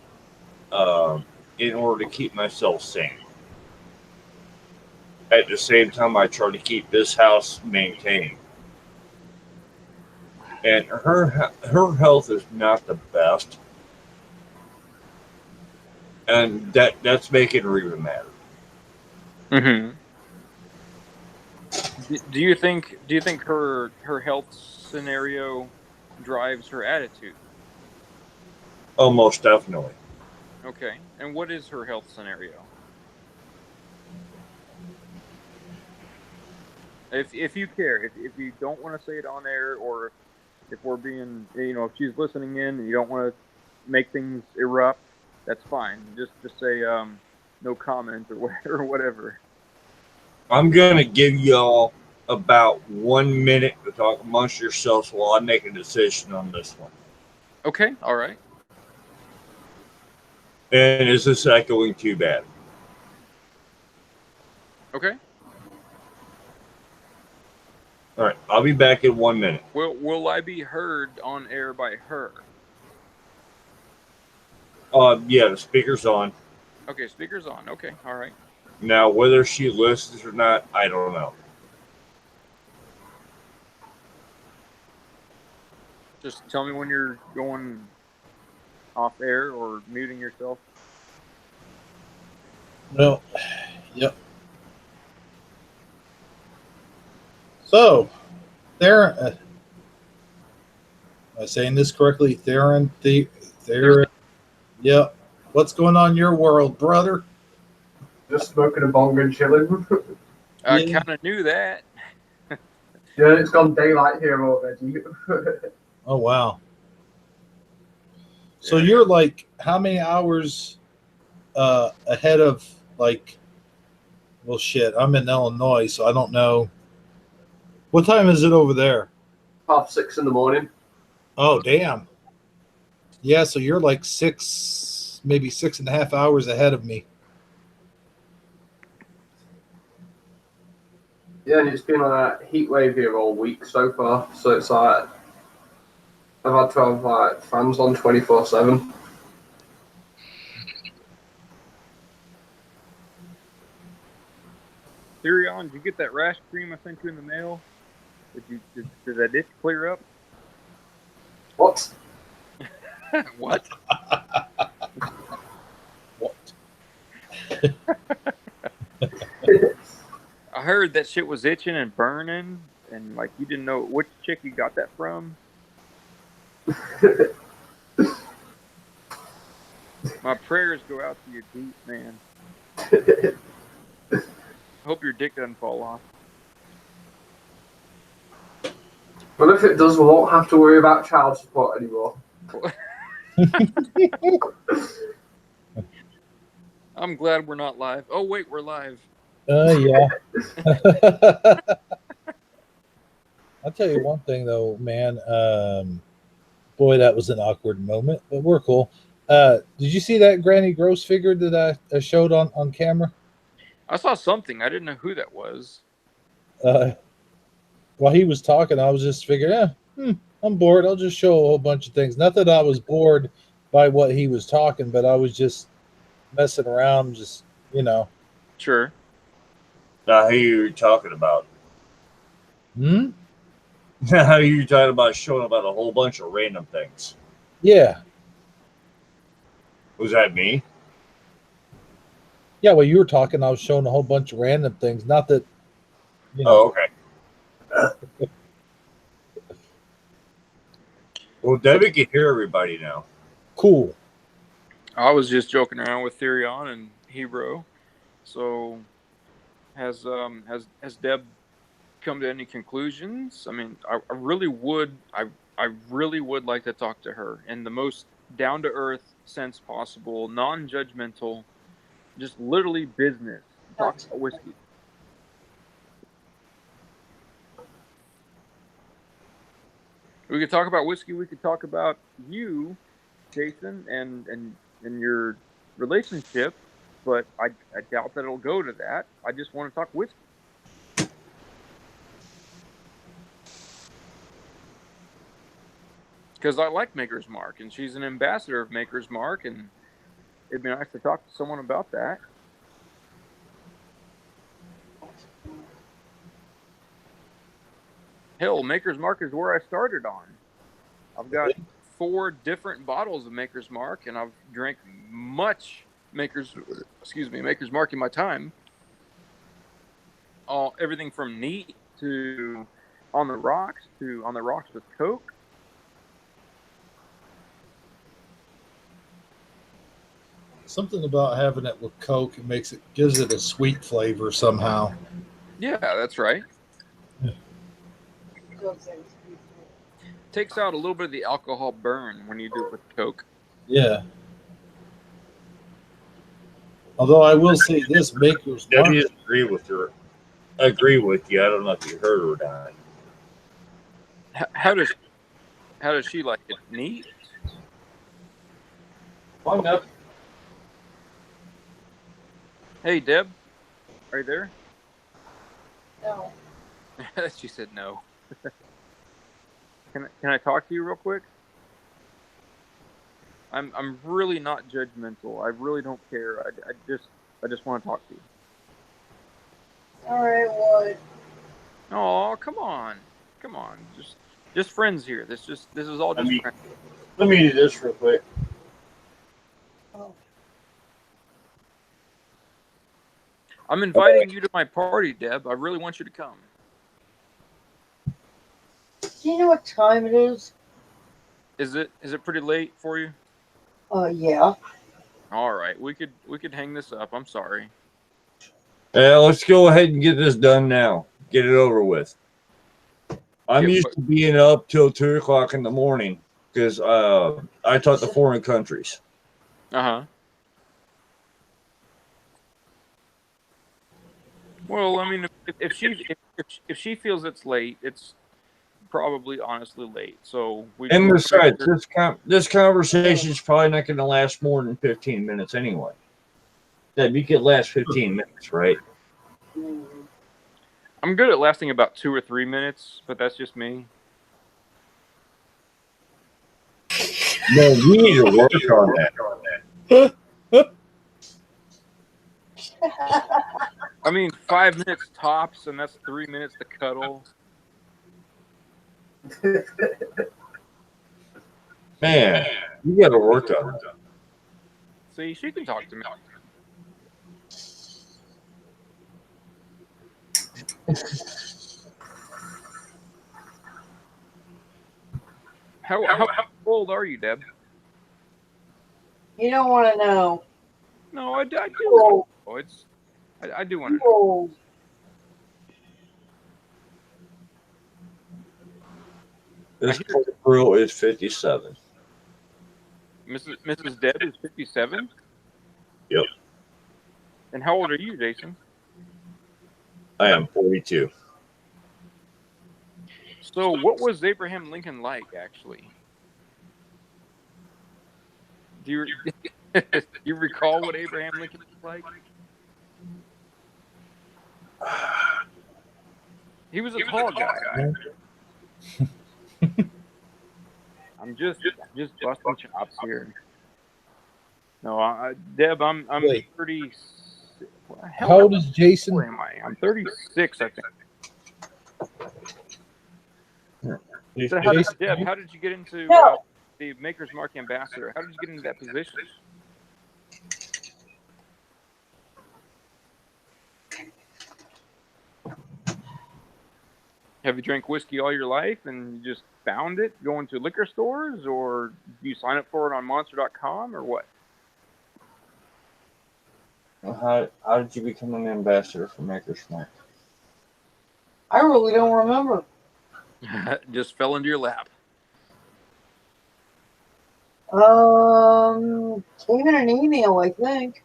in order to keep myself sane. At the same time, I try to keep this house maintained. And her health is not the best. And that's making her even madder. Mm-hmm. Do you think her health scenario drives her attitude? Oh, most definitely. Okay. And what is her health scenario? If you care, if you don't want to say it on air, or if we're being, if she's listening in and you don't want to make things erupt, that's fine. Just say no comment or whatever. I'm gonna give y'all about 1 minute to talk amongst yourselves while I make a decision on this one. Okay, all right. And is this echoing too bad? Okay. All right, I'll be back in 1 minute. Will I be heard on air by her? Yeah, the speaker's on. Okay, speaker's on. Okay, all right. Now, whether she listens or not, I don't know. Just tell me when you're going off air or muting yourself. Well, yep. So, Theron, am I saying this correctly? Theron. Yep. What's going on in your world, brother? Just smoking a bong and chilling. I kind of knew that. Yeah, it's gone daylight here already. Oh, wow. So you're like how many hours ahead of well, shit, I'm in Illinois, so I don't know. What time is it over there? 6:30 in the morning. Oh, damn. Yeah, so you're like maybe 6.5 hours ahead of me. Yeah, and it's been a heat wave here all week so far. So it's like I've had to have fans on 24/7. Therion, did you get that rash cream I sent you in the mail? Did that itch clear up? What? What? What? I heard that shit was itching and burning, and like you didn't know which chick you got that from. My prayers go out to you deep, man. Hope your dick doesn't fall off. Well, if it does, we won't have to worry about child support anymore. I'm glad we're not live. Oh, wait, we're live. Yeah. I'll tell you one thing, though, man. Boy, that was an awkward moment, but we're cool. Did you see that Granny Gross figure that I showed on camera? I saw something. I didn't know who that was. While he was talking, I was just figuring, I'm bored. I'll just show a whole bunch of things. Not that I was bored by what he was talking, but I was just messing around, Sure. Now, who you talking about? Hmm? How you talking about showing about a whole bunch of random things? Yeah. Was that me? Yeah, while you were talking, I was showing a whole bunch of random things. Not that, Oh, okay. Well, Debbie can hear everybody now. Cool. I was just joking around with Therion and Hebrew. So, has Deb come to any conclusions? I mean, I really would like to talk to her in the most down to earth sense possible, non-judgmental, just literally business. Talk about whiskey. We could talk about whiskey. We could talk about you, Jason, and your relationship. But I doubt that it'll go to that. I just want to talk whiskey. Because I like Maker's Mark, and she's an ambassador of Maker's Mark, and it'd be nice to talk to someone about that. Hell, Maker's Mark is where I started on. I've got 4 different bottles of Maker's Mark, and I've drank much Maker's Mark in my time. Everything from neat to on the rocks with Coke. Something about having it with Coke gives it a sweet flavor somehow. Yeah, that's right. takes out a little bit of the alcohol burn when you do it with Coke. Yeah. Although I will say this, Maker's Mark. I agree with her. I agree with you. I don't know if you heard her or not. How does she like it? Neat. Long up. Hey, Deb, are you there? No. She said no. Can I talk to you real quick? I'm really not judgmental. I really don't care. I just want to talk to you. All right, what? Oh, come on. Just friends here. This is all just friends. Let me do this real quick. Oh. I'm inviting you to my party, Deb. I really want you to come. Do you know what time it is? Is it pretty late for you? Yeah. All right, we could hang this up. I'm sorry. Let's go ahead and get this done now. Get it over with. I'm used to being up till 2 o'clock in the morning because I taught the foreign countries. Well, I mean, if she feels it's late, it's probably honestly late. So and besides, this conversation is probably not going to last more than 15 minutes anyway. That you could last 15 minutes, right? I'm good at lasting about 2 or 3 minutes, but that's just me. No, we need to work on that. I mean, 5 minutes tops, and that's 3 minutes to cuddle. Man, you got to work on it. See, she can talk to me. How old are you, Deb? You don't want to know. No, I do. Oh, I do want to know. This girl is 57. Mrs. Deb is 57? Yep. And how old are you, Jason? I am 42. So what was Abraham Lincoln like, actually? Do you recall what Abraham Lincoln was like? He was a tall guy. I'm just busting chops here. No, Deb, I'm 30. How old is Jason? Where am I? I'm 36, I think. So Deb, how did you get into the Maker's Mark ambassador? How did you get into that position? Have you drank whiskey all your life and you just found it going to liquor stores, or do you sign up for it on Monster.com, or what? Well, how did you become an ambassador for Maker's Mark? I really don't remember. Just fell into your lap. Came in an email, I think.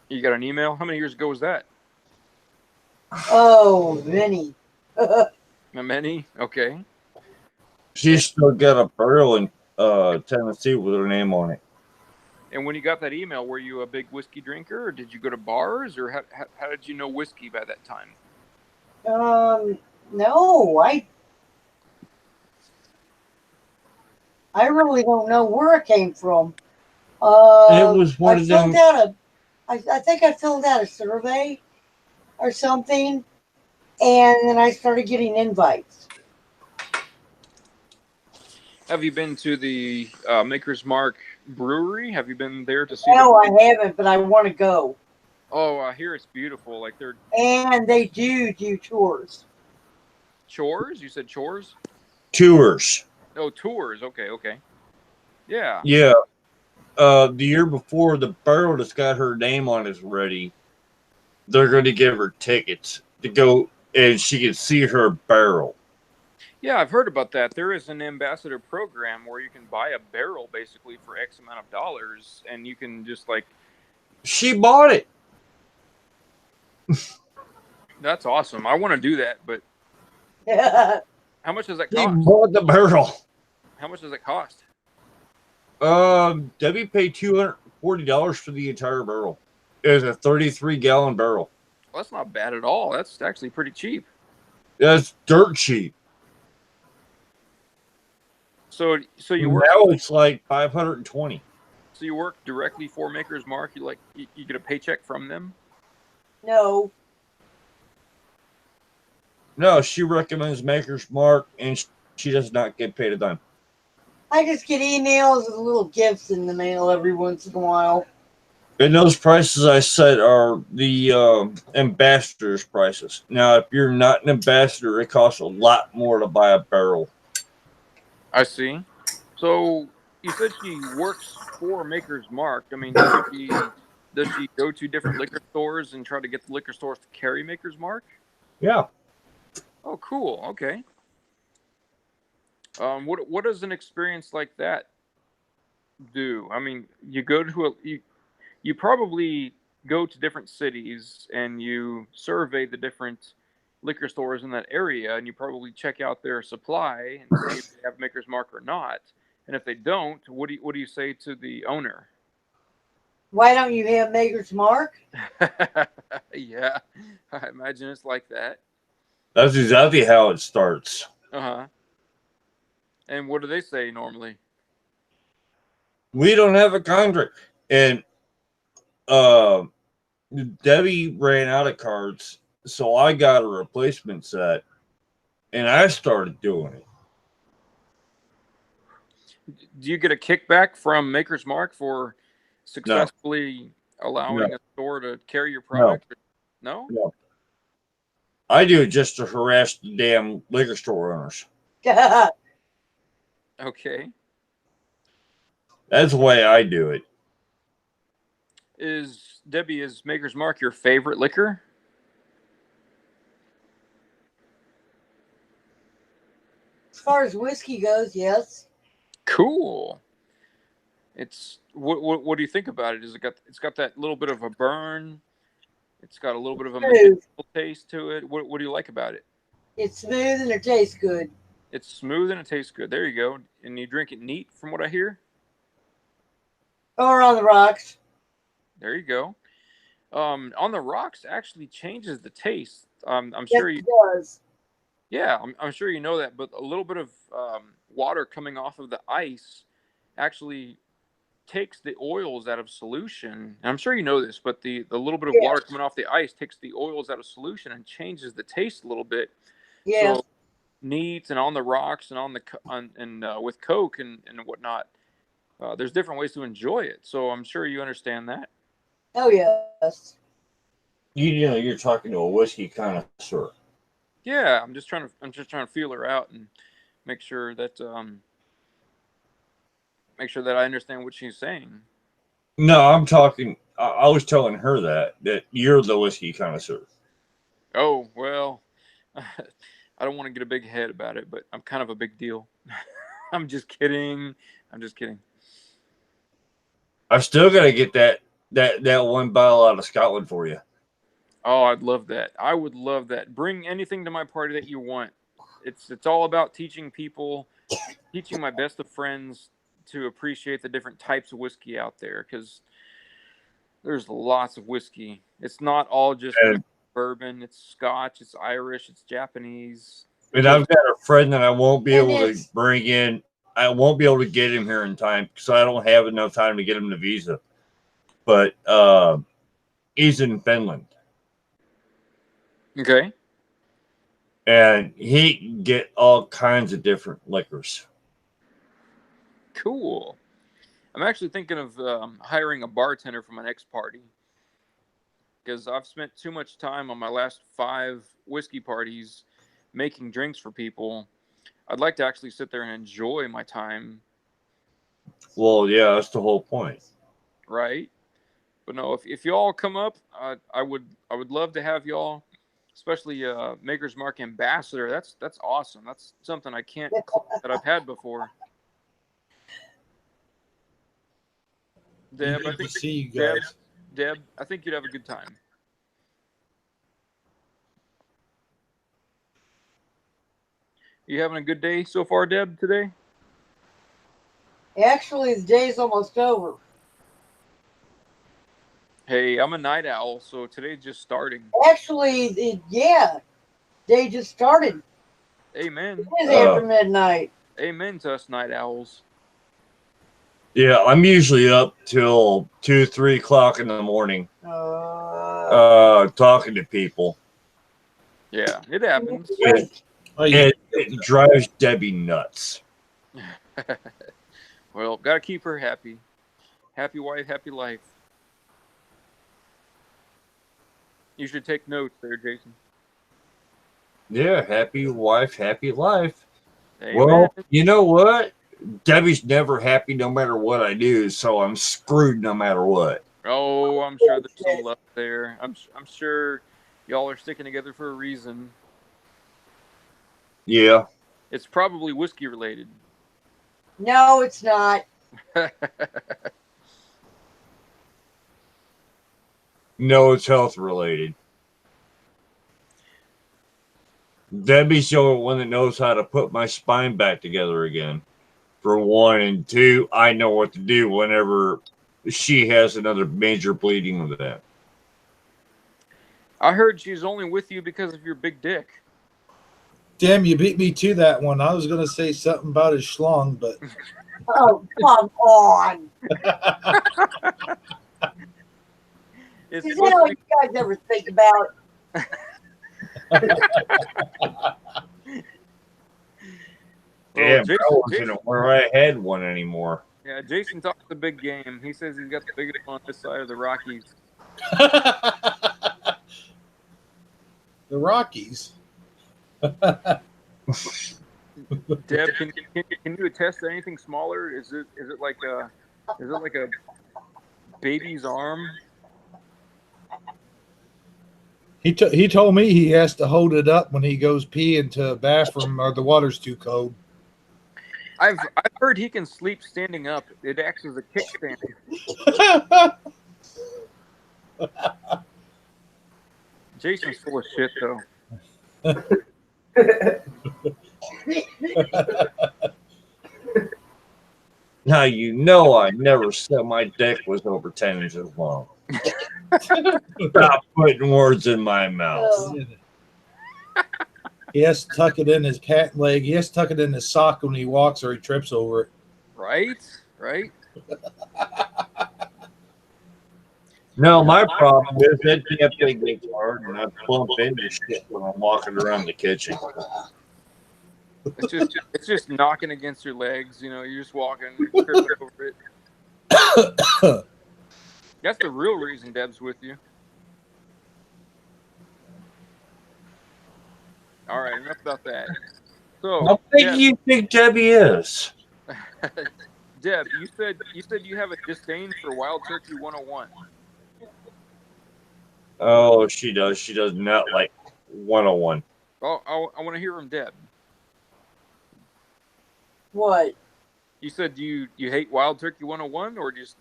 You got an email? How many years ago was that? Oh, Vinny. Many? Okay. She's still got a barrel in Tennessee with her name on it. And when you got that email, were you a big whiskey drinker, or did you go to bars, or how did you know whiskey by that time? No, I really don't know where it came from. It was one of them. I think I filled out a survey or something, and then I started getting invites. Have you been to the Maker's Mark brewery? Have you been there to see? No, I haven't, but I want to go. Oh, I hear it's beautiful. Like and they do tours. Chores? You said chores? Tours. Oh, tours. Okay. Yeah. Yeah. The year before, the barrel that's got her name on is ready. They're going to give her tickets to go, and she can see her barrel. Yeah, I've heard about that. There is an ambassador program where you can buy a barrel basically for X amount of dollars, and you can just like. She bought it. That's awesome. I want to do that, but how much does that She cost? bought the barrel. How much does it cost? Debbie paid $240 for the entire barrel. It was a 33-gallon barrel. Well, that's not bad at all. That's actually pretty cheap. That's dirt cheap. So you work. Now it's like 520. So you work directly for Maker's Mark. You get a paycheck from them. No. No, she recommends Maker's Mark, and she does not get paid a dime. I just get emails with little gifts in the mail every once in a while. And those prices I said are the ambassador's prices. Now, if you're not an ambassador, it costs a lot more to buy a barrel. I see. So you said she works for Maker's Mark. I mean, does she go to different liquor stores and try to get the liquor stores to carry Maker's Mark? Yeah. Oh, cool. Okay. What does an experience like that do? I mean, you go to you probably go to different cities and you survey the different liquor stores in that area, and you probably check out their supply and see if they have Maker's Mark or not. And if they don't, what do you say to the owner? Why don't you have Maker's Mark? Yeah, I imagine it's like that. That's exactly how it starts. Uh-huh. And what do they say normally? We don't have a contract. And Debbie ran out of cards, so I got a replacement set, and I started doing it. Do you get a kickback from Maker's Mark for successfully allowing a store to carry your product? No? No. I do it just to harass the damn liquor store owners. Okay. That's the way I do it. Is Maker's Mark your favorite liquor? As far as whiskey goes, yes. Cool. It's what do you think about it? It's got that little bit of a burn. It's got a little bit of a medicinal taste to it. What do you like about it? It's smooth and it tastes good. It's smooth and it tastes good. There you go. And you drink it neat, from what I hear. Or on the rocks. There you go. On the rocks actually changes the taste. I'm sure it does. Yeah, I'm sure you know that. But a little bit of water coming off of the ice actually takes the oils out of solution. And I'm sure you know this, but the little bit of water coming off the ice takes the oils out of solution and changes the taste a little bit. Yeah. So neat and on the rocks and with Coke and whatnot, there's different ways to enjoy it. So I'm sure you understand that. Oh yes. You know, you're talking to a whiskey connoisseur. Yeah, I'm just trying to feel her out and make sure that I understand what she's saying. No, I'm talking. I was telling her that you're the whiskey connoisseur. Oh well, I don't want to get a big head about it, but I'm kind of a big deal. I'm just kidding. I still gotta get that one bottle out of Scotland for you. Oh, I'd love that. I would love that. Bring anything to my party that you want. It's all about teaching my best of friends to appreciate the different types of whiskey out there, because there's lots of whiskey. It's not all just bourbon. It's Scotch. It's Irish. It's Japanese. And I've got a friend that I won't be able to bring in. I won't be able to get him here in time because I don't have enough time to get him the visa. But he's in Finland. Okay. And he can get all kinds of different liquors. Cool. I'm actually thinking of hiring a bartender for my next party, because I've spent too much time on my last 5 whiskey parties making drinks for people. I'd like to actually sit there and enjoy my time. Well, yeah, that's the whole point. Right. But no, if y'all come up, I would love to have y'all especially Maker's Mark Ambassador. That's awesome. That's something I can't claim that I've had before. Deb, I think see you guys. Deb, I think you'd have a good time. You having a good day so far, Deb, today? Actually, the day's almost over. Hey, I'm a night owl, so today's just starting. Actually, yeah, day just started. Amen. It is after midnight. Amen to us night owls. Yeah, I'm usually up till 2, 3 o'clock in the morning, talking to people. Yeah, it happens. It drives Debbie nuts. Well, gotta keep her happy. Happy wife, happy life. You should take notes there, Jason. Yeah, happy wife, happy life. Amen. Well, you know what? Debbie's never happy no matter what I do, so I'm screwed no matter what. Oh, I'm sure there's some love there. I'm sure y'all are sticking together for a reason. Yeah. It's probably whiskey related. No, it's not. No, it's health related. Debbie's the only one that knows how to put my spine back together again. For one, and two, I know what to do whenever she has another major bleeding event. I heard she's only with you because of your big dick. Damn, you beat me to that one. I was going to say something about his schlong, but. Oh, come on. Is that what you guys ever think about? Damn, I wasn't aware I had one anymore. Yeah, Jason talks the big game. He says he's got the biggest one on this side of the Rockies. The Rockies? Deb, can you attest to anything smaller? Is it like a baby's arm? He told me he has to hold it up when he goes pee into a bathroom or the water's too cold. I've heard he can sleep standing up. It acts as a kickstand. Jason's full of shit, though. Now you know I never said my dick was over 10 inches long. Stop putting words in my mouth. He has to tuck it in his pant leg. He has to tuck it in his sock when he walks or he trips over it. Right? No, my problem is that damn thing gets hard and I bump into shit when I'm walking around the kitchen. It's just knocking against your legs. You know, you're just walking, tripping over it. That's the real reason Deb's with you. All right, enough about that. So, How big do you think Debbie is? Deb, you said you have a disdain for Wild Turkey 101. Oh, she does. She does not like 101. Oh, I want to hear from Deb. What? You said you hate Wild Turkey 101, or just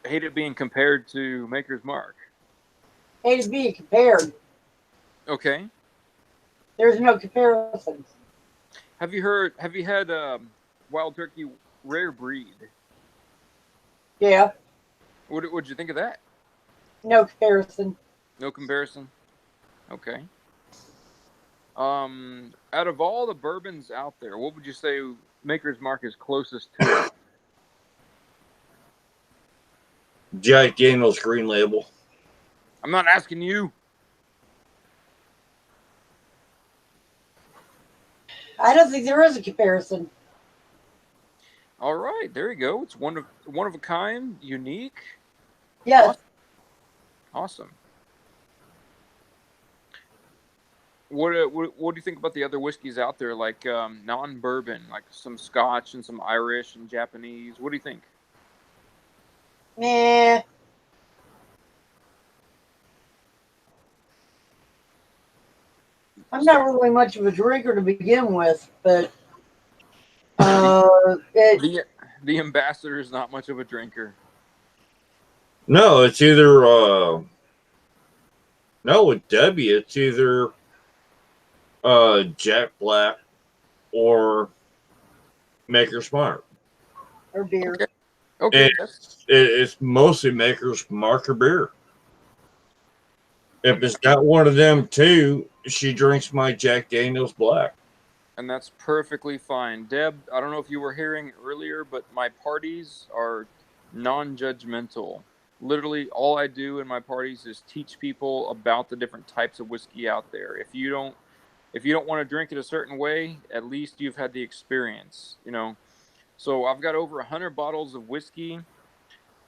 hate it being compared to Maker's Mark? Hate it being compared. Okay. There's no comparison. Have you had Wild Turkey Rare Breed? Yeah. What'd you think of that? No comparison. No comparison. Okay. Out of all the bourbons out there, what would you say Maker's Mark is closest to? Jack Daniel's Green Label. I'm not asking you. I don't think there is a comparison. All right, there you go. It's one of a kind, unique. Yes. Awesome. What do you think about the other whiskeys out there, like non-bourbon, like some Scotch and some Irish and Japanese? What do you think? I'm not really much of a drinker to begin with, but the ambassador is not much of a drinker. No, it's either no, with Debbie, it's either Jack Black or Maker's Mark. or beer. Okay. It's mostly Maker's Mark or beer. If it's not one of them two, she drinks my Jack Daniels Black. And that's perfectly fine. Deb, I don't know if you were hearing earlier, but my parties are non-judgmental. Literally, all I do in my parties is teach people about the different types of whiskey out there. If you don't want to drink it a certain way, at least you've had the experience, you know. So I've got over 100 bottles of whiskey,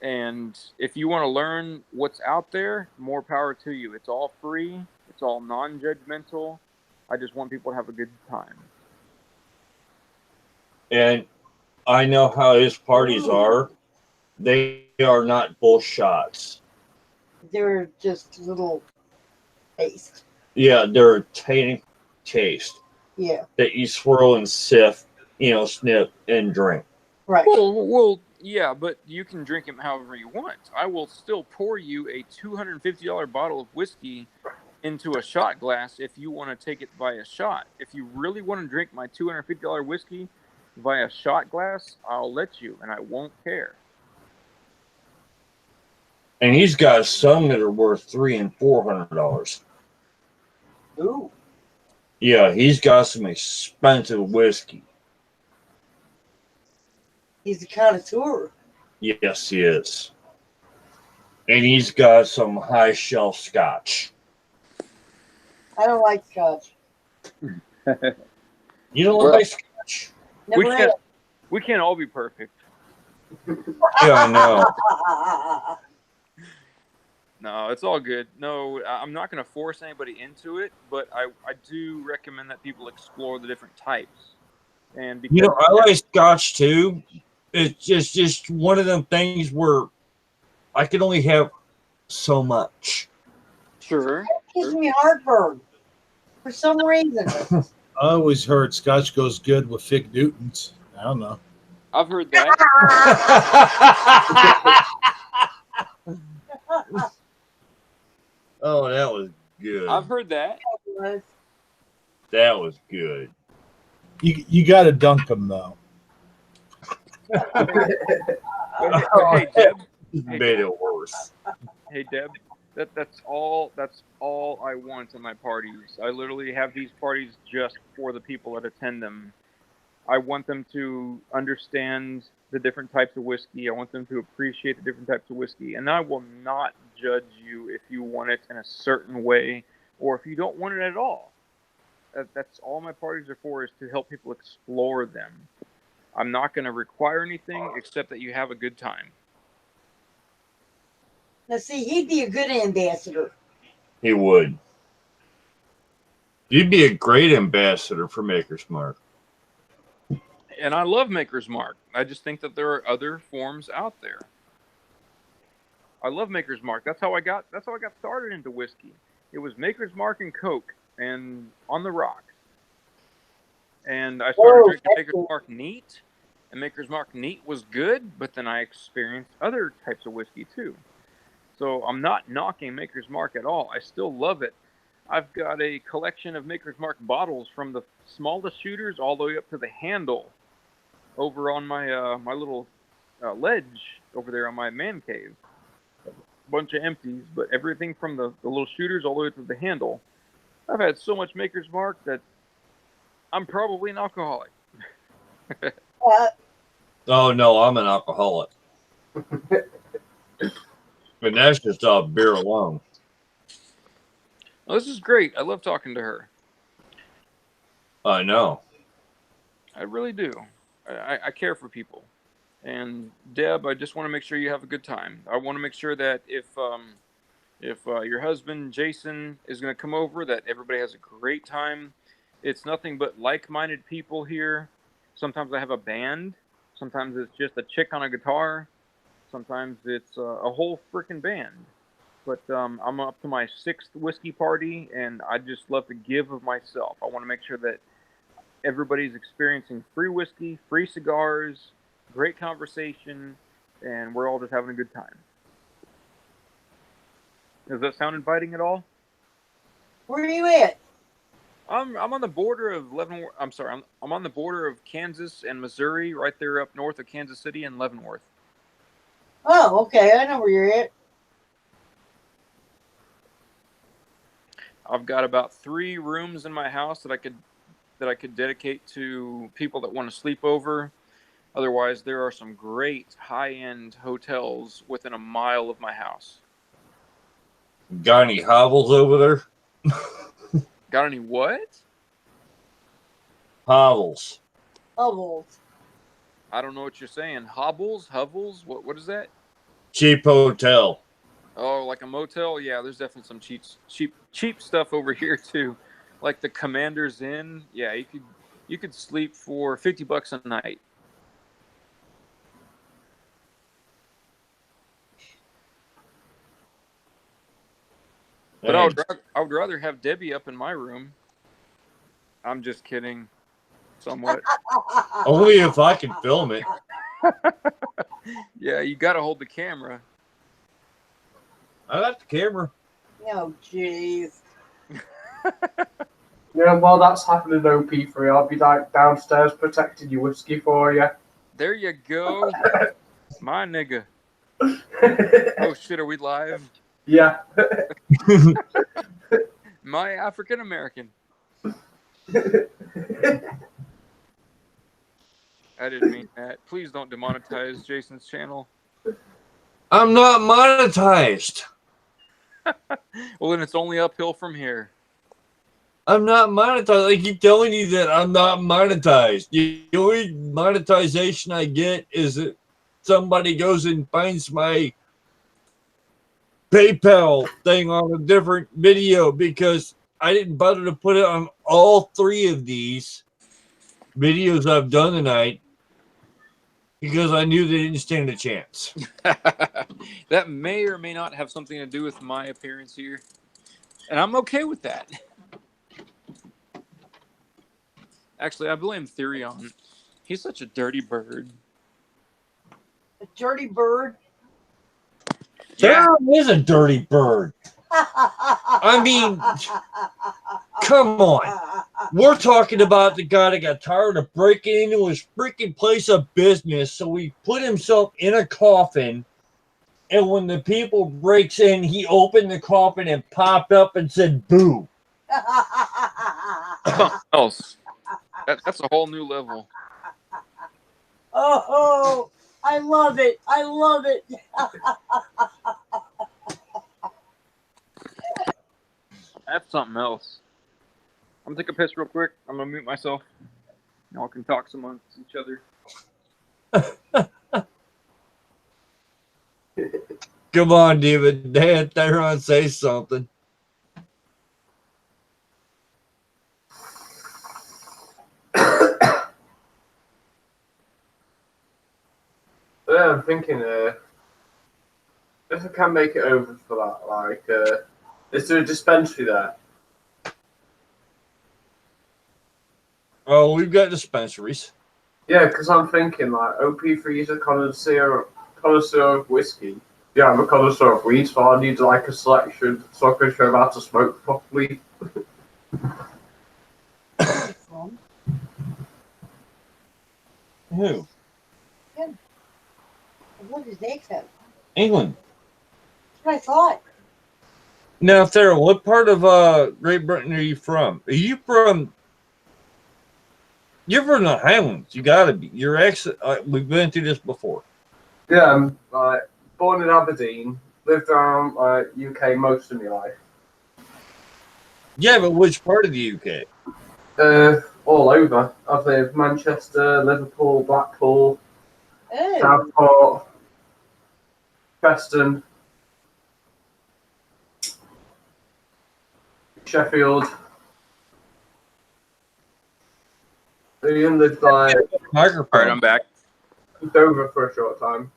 and if you want to learn what's out there, more power to you. It's all free. It's all non-judgmental. I just want people to have a good time. And I know how his parties are. They are not bull shots. They're just little taste. Yeah, they're a tiny taste. Yeah. That you swirl and sift, snip and drink. Right. Well, yeah, but you can drink them however you want. I will still pour you a $250 bottle of whiskey into a shot glass if you want to take it by a shot. If you really want to drink my $250 whiskey via shot glass, I'll let you, and I won't care. And he's got some that are worth $300 and $400. Ooh. Yeah, he's got some expensive whiskey. He's a connoisseur. Yes, he is. And he's got some high shelf scotch. I don't like scotch. You don't like scotch? Never We can't all be perfect. Yeah, I know. No, it's all good. No, I'm not going to force anybody into it, but I do recommend that people explore the different types. And because I like scotch too. It's just one of them things where I can only have so much. Sure. It gives me heartburn for some reason. I always heard scotch goes good with Fig Newtons. I don't know. I've heard that. Oh, that was good. I've heard that. That was good. You got to dunk them though. Hey, Deb. Made it worse. Hey, Deb. That's all I want in my parties. I literally have these parties just for the people that attend them. I want them to understand the different types of whiskey. I want them to appreciate the different types of whiskey. And I will not judge you if you want it in a certain way or if you don't want it at all. That's all my parties are for, is to help people explore them. I'm not going to require anything except that you have a good time. Now, see, he'd be a good ambassador. He would. You'd be a great ambassador for Maker's Mark. And I love Maker's Mark. I just think that there are other forms out there. I love Maker's Mark. That's how I got started into whiskey. It was Maker's Mark and Coke and on the rocks. And I started drinking Maker's Mark Neat, and Maker's Mark Neat was good, but then I experienced other types of whiskey too. So I'm not knocking Maker's Mark at all. I still love it. I've got a collection of Maker's Mark bottles from the smallest shooters all the way up to the handle over on my my little ledge over there on my man cave. A bunch of empties, but everything from the little shooters all the way to the handle. I've had so much Maker's Mark that I'm probably an alcoholic. Oh, no, I'm an alcoholic. But that's just off beer alone. Well, this is great. I love talking to her. I know. I really do. I care for people. And Deb, I just want to make sure you have a good time. I want to make sure that if your husband Jason is going to come over, that everybody has a great time. It's nothing but like-minded people here. Sometimes I have a band. Sometimes it's just a chick on a guitar. Sometimes it's a whole freaking band. But I'm up to my 6th whiskey party, and I just love to give of myself. I want to make sure that everybody's experiencing free whiskey, free cigars, great conversation, and we're all just having a good time. Does that sound inviting at all? Where are you at? I'm on the border of Leavenworth. I'm sorry, I'm on the border of Kansas and Missouri, right there up north of Kansas City and Leavenworth. Oh, okay. I know where you're at. I've got about 3 rooms in my house that I could dedicate to people that want to sleep over. Otherwise, there are some great high-end hotels within a mile of my house. Got any hovels over there? Got any what? Hovels. Bubbles. I don't know what you're saying. Hobbles? Hovels? What is that? Cheap hotel. Oh, like a motel? Yeah, there's definitely some cheap stuff over here too. Like the Commander's Inn. Yeah, you could sleep for $50 a night. But I would rather have Debbie up in my room. I'm just kidding. Somewhat. Only if I can film it. Yeah, you got to hold the camera. I got the camera. Oh, jeez. Yeah, while that's happening, OP3, I'll be like downstairs protecting your whiskey for you. There you go. My nigga. Oh, shit, are we live? Yeah. My African American. I didn't mean that. Please don't demonetize Jason's channel. I'm not monetized. Well, then it's only uphill from here. I'm not monetized. I keep telling you that I'm not monetized. The only monetization I get is that somebody goes and finds my PayPal thing on a different video because I didn't bother to put it on all 3 of these videos I've done tonight because I knew they didn't stand a chance. That may or may not have something to do with my appearance here. And I'm okay with that. Actually, I blame Therion. He's such a dirty bird. A dirty bird? Yeah. Sarah is a dirty bird. I mean, come on. We're talking about the guy that got tired of breaking into his freaking place of business, so he put himself in a coffin, and when the people breaks in, he opened the coffin and popped up and said, boo. Something else. That's a whole new level. Oh, I love it. I love it. That's something else. I'm gonna take a piss real quick. I'm gonna mute myself. Y'all can talk amongst each other. Come on, David. Dad, Theron, say something. Yeah, I'm thinking if I can make it over for that, like, is there a dispensary there? Oh, we've got dispensaries. Yeah, because I'm thinking, like, OP3 is a connoisseur of whiskey. Yeah, I'm a connoisseur of weed, so I need, like, a selection so I can show them how to smoke properly. Who? What is that? England. That's what I thought. Now, Sarah, what part of Great Britain are you from? Are you from? You're from the Highlands. You gotta be. Your accent. We've been through this before. Yeah, I'm born in Aberdeen, lived around UK most of my life. Yeah, but which part of the UK? All over. I've lived Manchester, Liverpool, Blackpool, Oh. Southport, Preston, Sheffield. Ian lived like Microphone. All right, I'm back. Dover for a short time.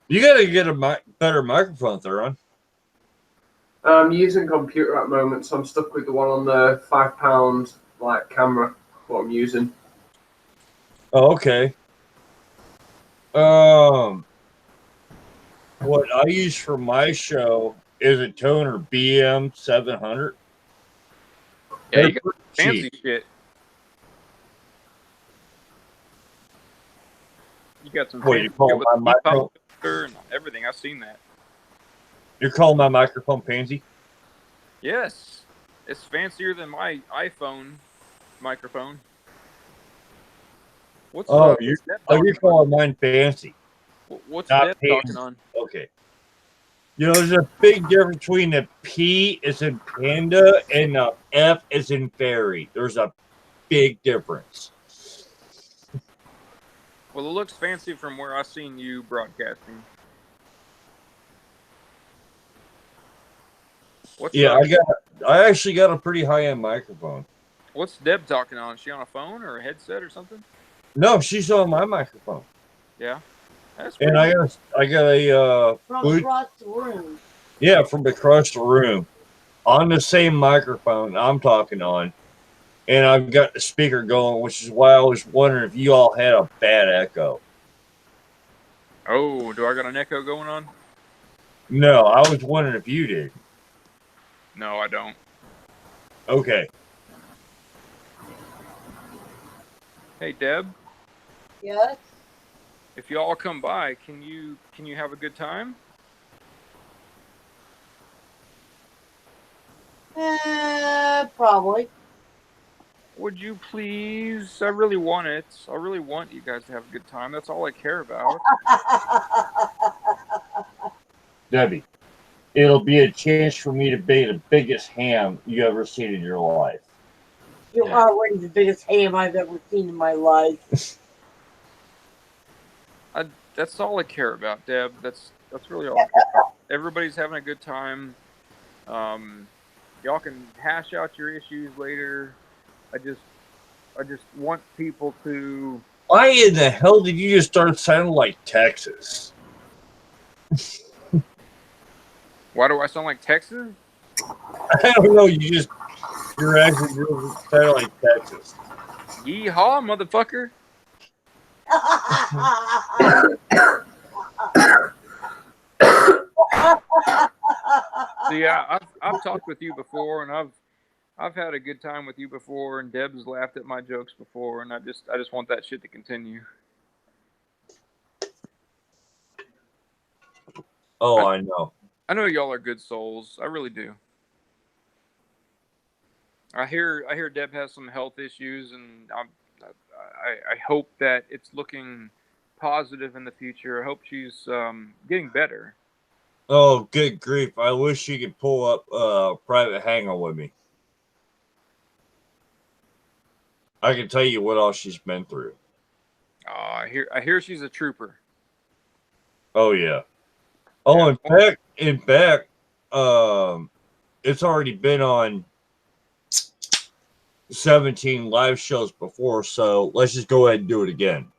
You gotta get a better microphone, Theron. I'm using computer at the moment, so I'm stuck with the one on the £5 like camera. What I'm using. Oh, okay. What I use for my show is a toner BM 700. Yeah, you got fancy shit. You got some Wait, you call my microphone and everything. I've seen that. You're calling my microphone pansy? Yes, it's fancier than my iPhone microphone. What's you're calling mine fancy? What's Deb talking on? Okay. You know, there's a big difference between the P as in panda and the F as in fairy. There's a big difference. Well, it looks fancy from where I've seen you broadcasting. I actually got a pretty high-end microphone. What's Deb talking on? Is she on a phone or a headset or something? No, she's on my microphone. Yeah. And I got a from across the room. Yeah, from across the room. On the same microphone I'm talking on. And I've got the speaker going, which is why I was wondering if you all had a bad echo. Oh, do I got an echo going on? No, I was wondering if you did. No, I don't. Okay. Hey, Deb. Yes. If you all come by, can you have a good time? Probably. Would you please? I really want it. I really want you guys to have a good time. That's all I care about. Debbie, it'll be a chance for me to be the biggest ham you ever seen in your life. You're already the biggest ham I've ever seen in my life. That's all I care about, Deb. That's really all I care about. Everybody's having a good time. Y'all can hash out your issues later. I just want people to. Why in the hell did you just start sounding like Texas? Why do I sound like Texas? I don't know. You're actually sounding like Texas. Yeehaw, motherfucker! So yeah, I've talked with you before, and I've had a good time with you before, and Deb's laughed at my jokes before, and I just want that shit to continue. Oh, I know. I know y'all are good souls. I really do. I hear Deb has some health issues, and I hope that it's looking positive in the future. I hope she's getting better. Oh, good grief. I wish you could pull up a private hangout with me. I can tell you what all she's been through. I hear she's a trooper. Oh, yeah. Oh, in fact, it's already been on 17 live shows before, so let's just go ahead and do it again.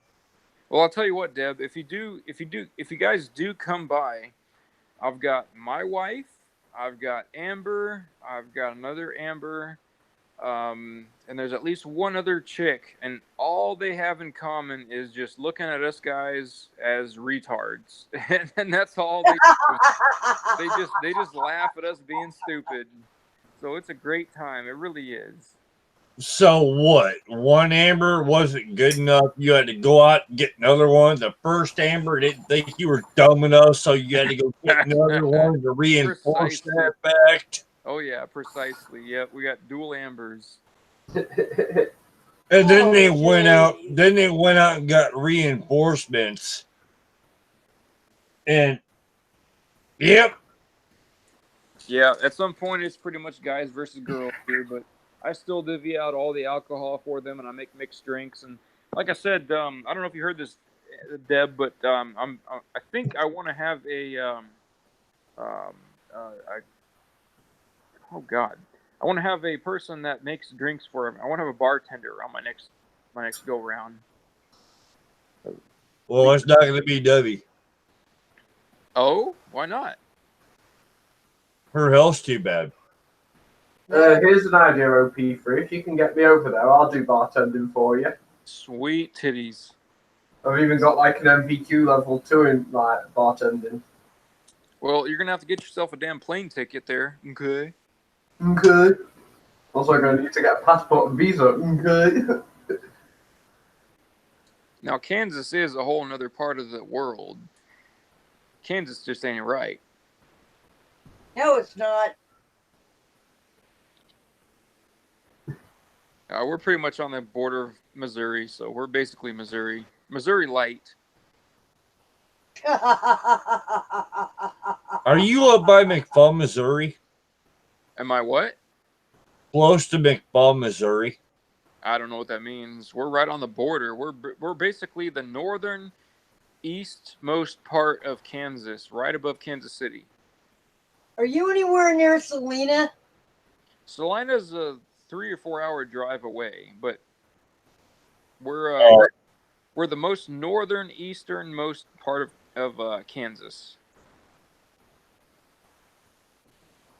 Well, I'll tell you what, Deb, if you guys do come by, I've got my wife, I've got Amber, I've got another Amber, and there's at least one other chick, and all they have in common is just looking at us guys as retards, and that's all they do. They just laugh at us being stupid. So it's a great time. It really is. So what? One Amber wasn't good enough. You had to go out and get another one. The first Amber didn't think you were dumb enough, so you had to go get another one to reinforce that fact. Oh yeah, precisely. Yep, we got dual Ambers. And then they went out. Then they went out and got reinforcements. And yep. Yeah, at some point it's pretty much guys versus girls here, but I still divvy out all the alcohol for them, and I make mixed drinks. And like I said, I don't know if you heard this, Deb, but I think I want to have oh God, I want to have a person that makes drinks for him. I want to have a bartender on my next go round. Well, it's not going to be Debbie. Oh, why not? Her health's too bad. Here's an idea, OP3. If you can get me over there, I'll do bartending for you. Sweet titties. I've even got like an MVQ level 2 in like bartending. Well, you're gonna have to get yourself a damn plane ticket there. Okay. Okay. Also, I'm going to need to get a passport and visa. Okay. Now, Kansas is a whole nother part of the world. Kansas just ain't right. No, it's not. We're pretty much on the border of Missouri, so we're basically Missouri light. Are you up by McFall, Missouri? Am I what? Close to McFall, Missouri. I don't know what that means. We're right on the border. We're basically the northern eastmost part of Kansas, right above Kansas City. Are you anywhere near Salina? Salina's a 3 or 4 hour drive away, but we're the most northern easternmost part of Kansas.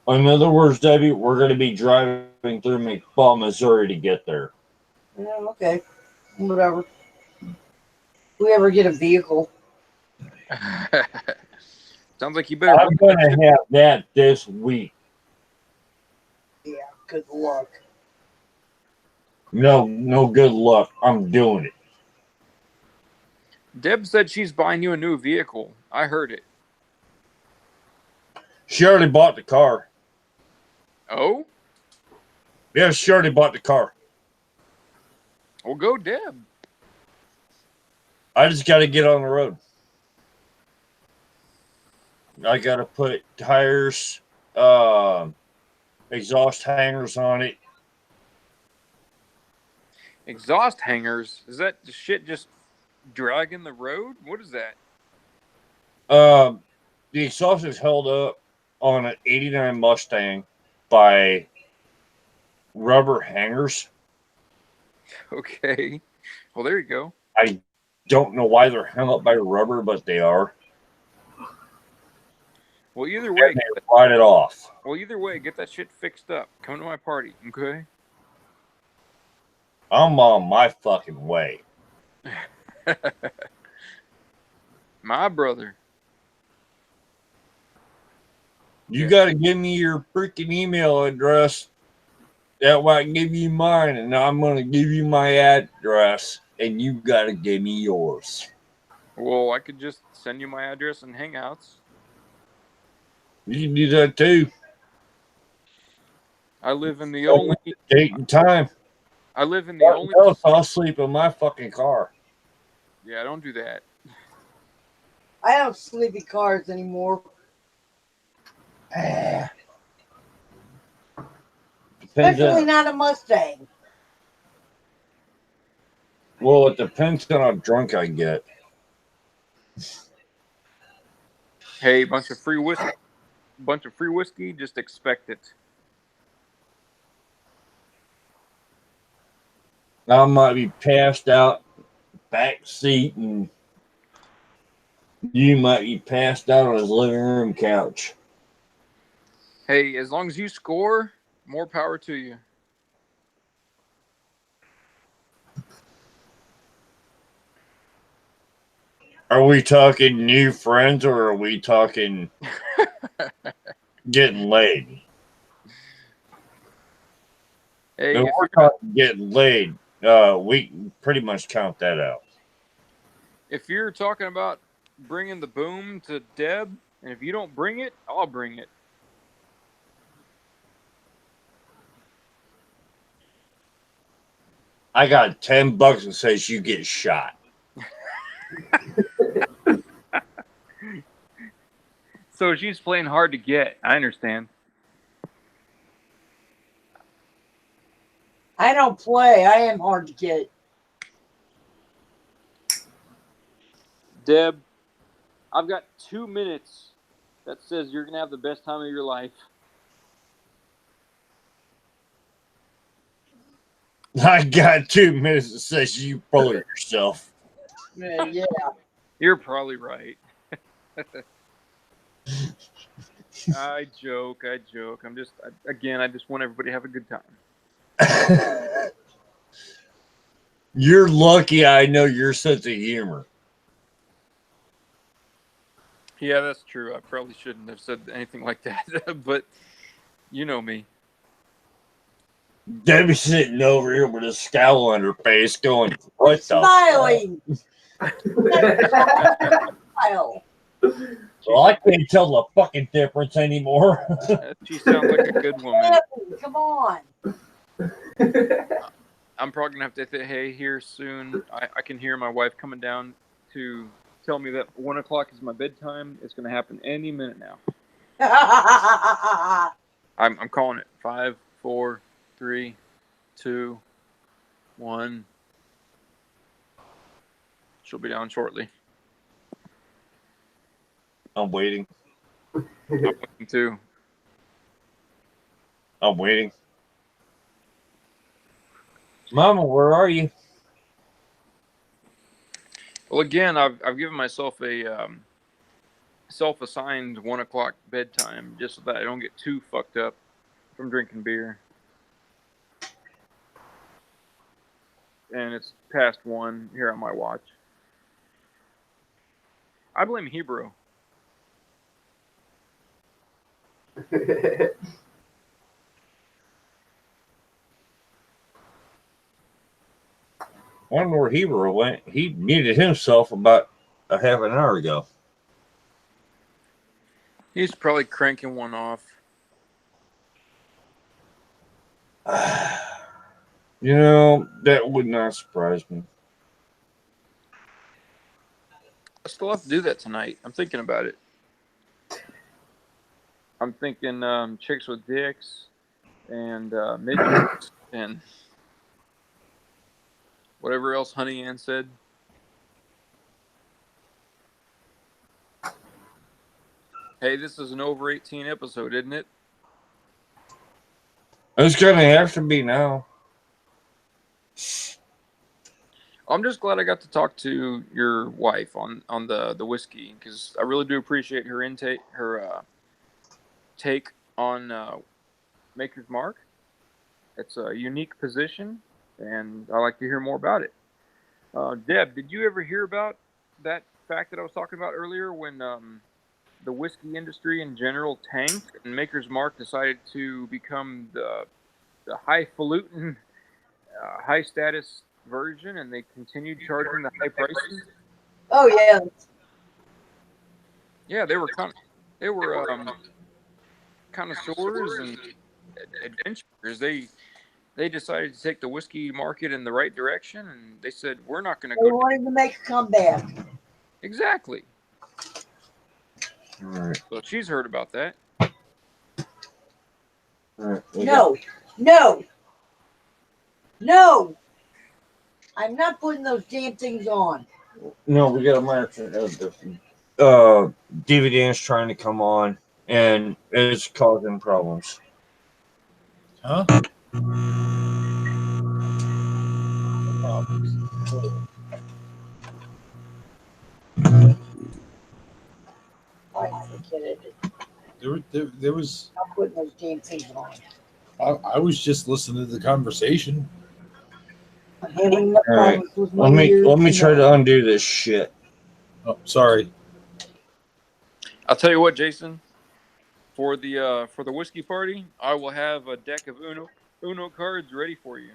In other words, Debbie, we're going to be driving through McFall, Missouri to get there. Oh, okay. Whatever. If we ever get a vehicle. Sounds like you better. I'm going to have that this week. Yeah, good luck. No good luck. I'm doing it. Deb said she's buying you a new vehicle. I heard it. She already bought the car. Oh? Yeah, she already bought the car. Well, go Deb. I just got to get on the road. I got to put tires, exhaust hangers on it. Exhaust hangers? Is that shit just dragging the road? What is that? The exhaust is held up on an 89 Mustang by rubber hangers. Okay. Well, there you go. I don't know why they're hung up by rubber, but they are. Well, either way, And they ride it off. Get that shit fixed up. Come to my party, okay? I'm on my fucking way. My brother. You got to give me your freaking email address. That way I can give you mine, and I'm going to give you my address, and you got to give me yours. Well, I could just send you my address in Hangouts. You can do that too. I live in the only date and time. I live in the only. Else I'll sleep in my fucking car. Yeah, don't do that. I don't sleep in cars anymore. Especially not a Mustang. Well, it depends on how drunk I get. Hey, bunch of free whiskey, just expect it. I might be passed out back seat, and you might be passed out on his living room couch. Hey, as long as you score, more power to you. Are we talking new friends, or are we talking getting laid? Hey, If we're talking getting laid, we can pretty much count that out. If you're talking about bringing the boom to Deb, and if you don't bring it, I'll bring it. I got $10 that says you get shot. So she's playing hard to get. I understand. I don't play. I am hard to get. Deb, I've got 2 minutes that says you're going to have the best time of your life. I got 2 minutes that says you pull it yourself. Yeah. You're probably right. I joke. I just want everybody to have a good time. You're lucky I know your sense of humor. Yeah, that's true. I probably shouldn't have said anything like that, but you know me. Debbie's sitting over here with a scowl on her face going, what the Smiling. Smile. Well, I can't tell the fucking difference anymore. She sounds like a good woman. Come on. I'm probably gonna have to say hey here soon. I can hear my wife coming down to tell me that 1 o'clock is my bedtime. It's gonna happen any minute now. I'm calling it 5, 4, 3, 2, 1. She'll be down shortly. I'm waiting. I'm waiting too. I'm waiting. Mama, where are you? Well, again, I've given myself a self-assigned 1 o'clock bedtime just so that I don't get too fucked up from drinking beer. And it's past 1 here on my watch. I blame Hebrew. I don't know where Hebrew went. He muted himself about a half an hour ago. He's probably cranking one off. You know, that would not surprise me. I still have to do that tonight. I'm thinking about it. I'm thinking chicks with dicks and midgets and whatever else Honey Ann said. Hey, this is an over 18 episode, isn't it? It's going to have to be now. I'm just glad I got to talk to your wife on the whiskey because I really do appreciate her take on Maker's Mark. It's a unique position, and I like to hear more about it. Deb, did you ever hear about that fact that I was talking about earlier when the whiskey industry in general tanked and Maker's Mark decided to become the highfalutin, high-status version, and they continued charging the high prices? Oh yeah. Yeah, they were connoisseurs and adventurers. They decided to take the whiskey market in the right direction, and they said, we're not going to They go. wanted to make a comeback. Exactly. All right. So she's heard about that. All right. No. I'm not putting those damn things on. No, we got a match. DVD is trying to come on, and it's causing problems. Huh? I forget it. There was. I'm putting those damn things on. I was just listening to the conversation. I'm having problems with my Let me try to undo this shit. Oh, sorry. I'll tell you what, Jason. For the whiskey party, I will have a deck of Uno cards ready for you.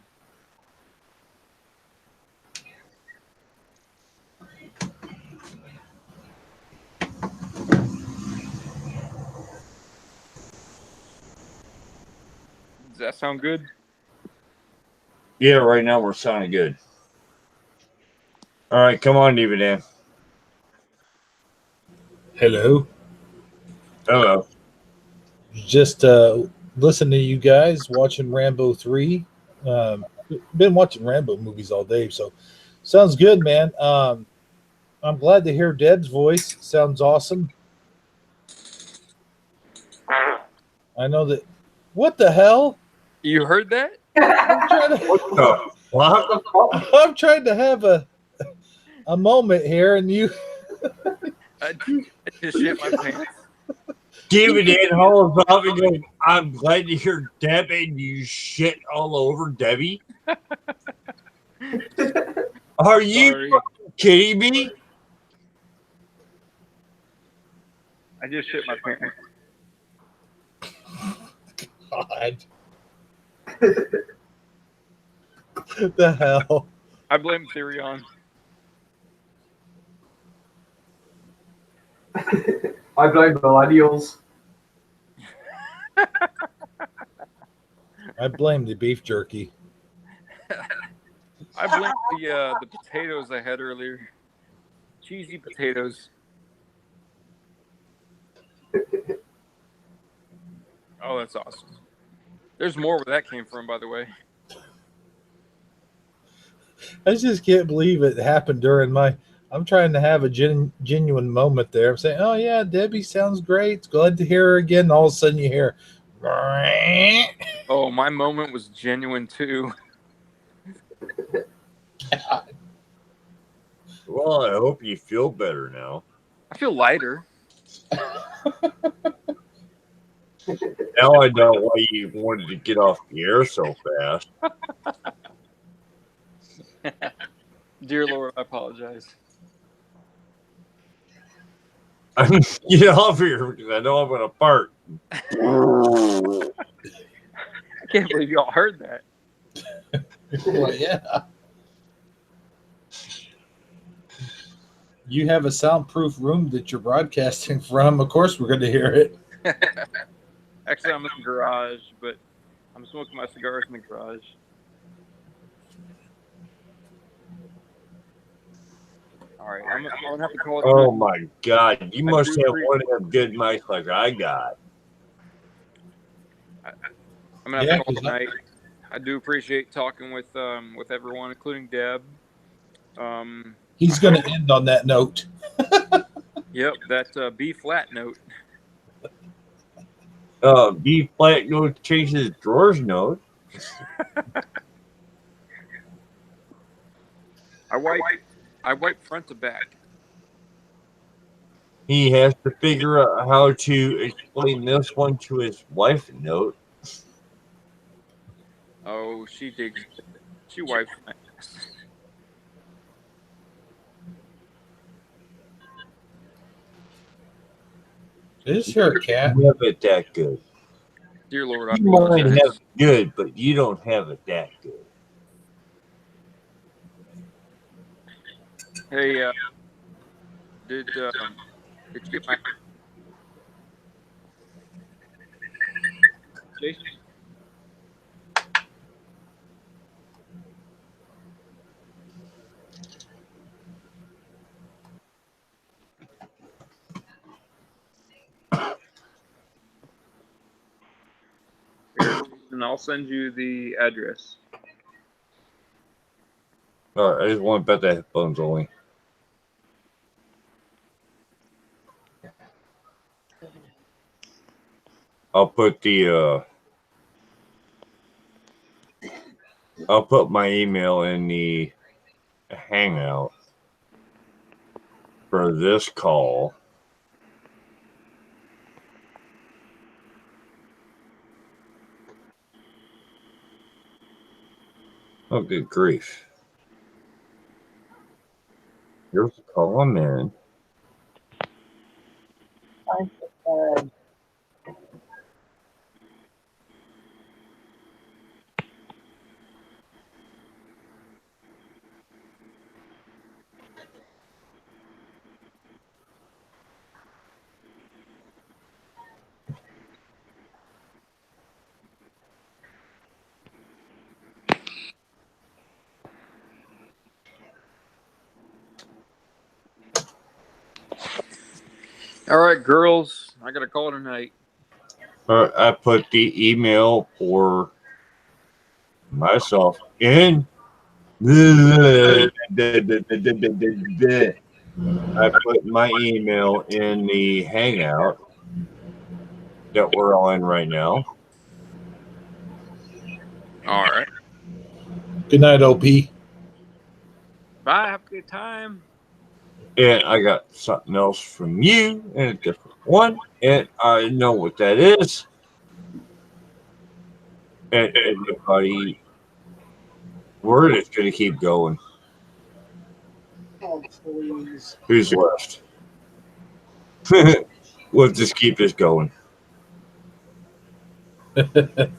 Does that sound good? Yeah, right now we're sounding good. All right, come on, DVD. Hello. Hello. Just listening to you guys, watching Rambo 3. Been watching Rambo movies all day, so sounds good, man. I'm glad to hear Deb's voice. Sounds awesome. I know that. What the hell? You heard that? I'm trying to have a moment here, and you. I just shit my pants. David Ann Hall is probably going, I'm glad to hear Deb and you shit all over Debbie. Are you kidding me? I just shit my pants. God. What the hell? I blame Therion. I blame millennials. I blame the beef jerky. I blame the potatoes I had earlier. Cheesy potatoes. Oh, that's awesome. There's more where that came from, by the way. I just can't believe it happened during my. I'm trying to have a genuine moment there. I'm saying, "Oh yeah, Debbie sounds great. Glad to hear her again." And all of a sudden, you hear. Oh, my moment was genuine too. Well, I hope you feel better now. I feel lighter. Now I know why you wanted to get off the air so fast. Dear Lord, I apologize. Get off here because I know I'm going to fart. I can't believe y'all heard that. Well, yeah. You have a soundproof room that you're broadcasting from. Of course, we're going to hear it. Actually, I'm in the garage, but I'm smoking my cigars in the garage. All right, I'm gonna have to call it. Oh my God! You must have one of them good mics like I got. I'm gonna have to call it tonight. I do appreciate talking with everyone, including Deb. He's going to end on that note. Yep, that B flat note. B flat note changes drawers note. I wipe front to back. He has to figure out how to explain this one to his wife note. Oh, she digs. She wipes my ass. Is your cat? You have it that good. Dear Lord, I You might apologize. have it good, but you don't have it that good. Hey, did you get my Jason? Here, and I'll send you the address. All right, I just want to bet that headphones only. I'll put I'll put my email in the Hangout for this call. Oh, good grief. Here's the call I'm in. All right, girls, I got a call tonight. I put the email for myself in. I put my email in the Hangout that we're all in right now. All right. Good night, OP. Bye. Have a good time. And I got something else from you and a different one. And I know what that is. And everybody, word is going to keep going. Oh, please. Who's left? We'll just keep this going. I'm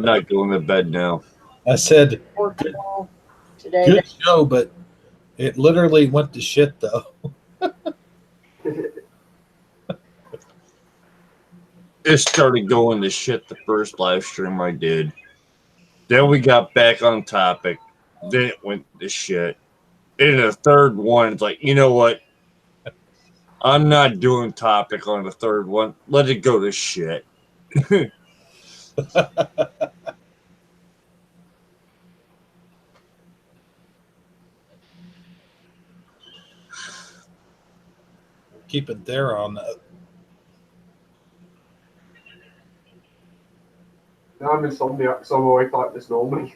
not going to bed now. I said, Worked all today. good show, but it literally went to shit, though. It started going to shit the first live stream I did. Then we got back on topic. Then it went to shit. In the third one, it's like, you know what? I'm not doing topic on the third one. Let it go to shit. Keep it there on that. I'm insomniac, so I'm awake like this normally.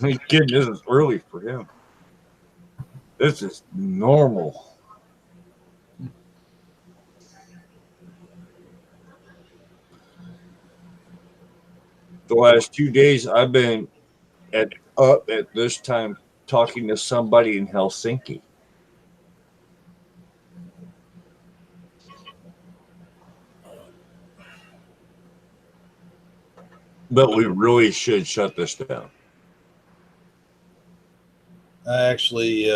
He's kidding, this is early for him. This is normal. The last 2 days I've been up at this time talking to somebody in Helsinki. But we really should shut this down. I actually,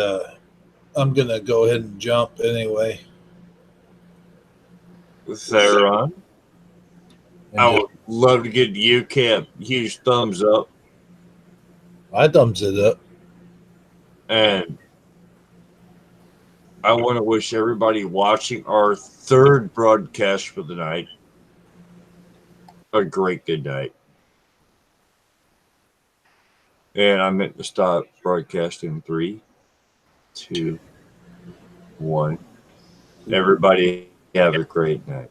I'm going to go ahead and jump anyway. Theron, I would love to give the UK a huge thumbs up. I thumbs it up. And I want to wish everybody watching our third broadcast for the night a great good night. And I meant to stop broadcasting 3, 2, 1. Everybody have a great night.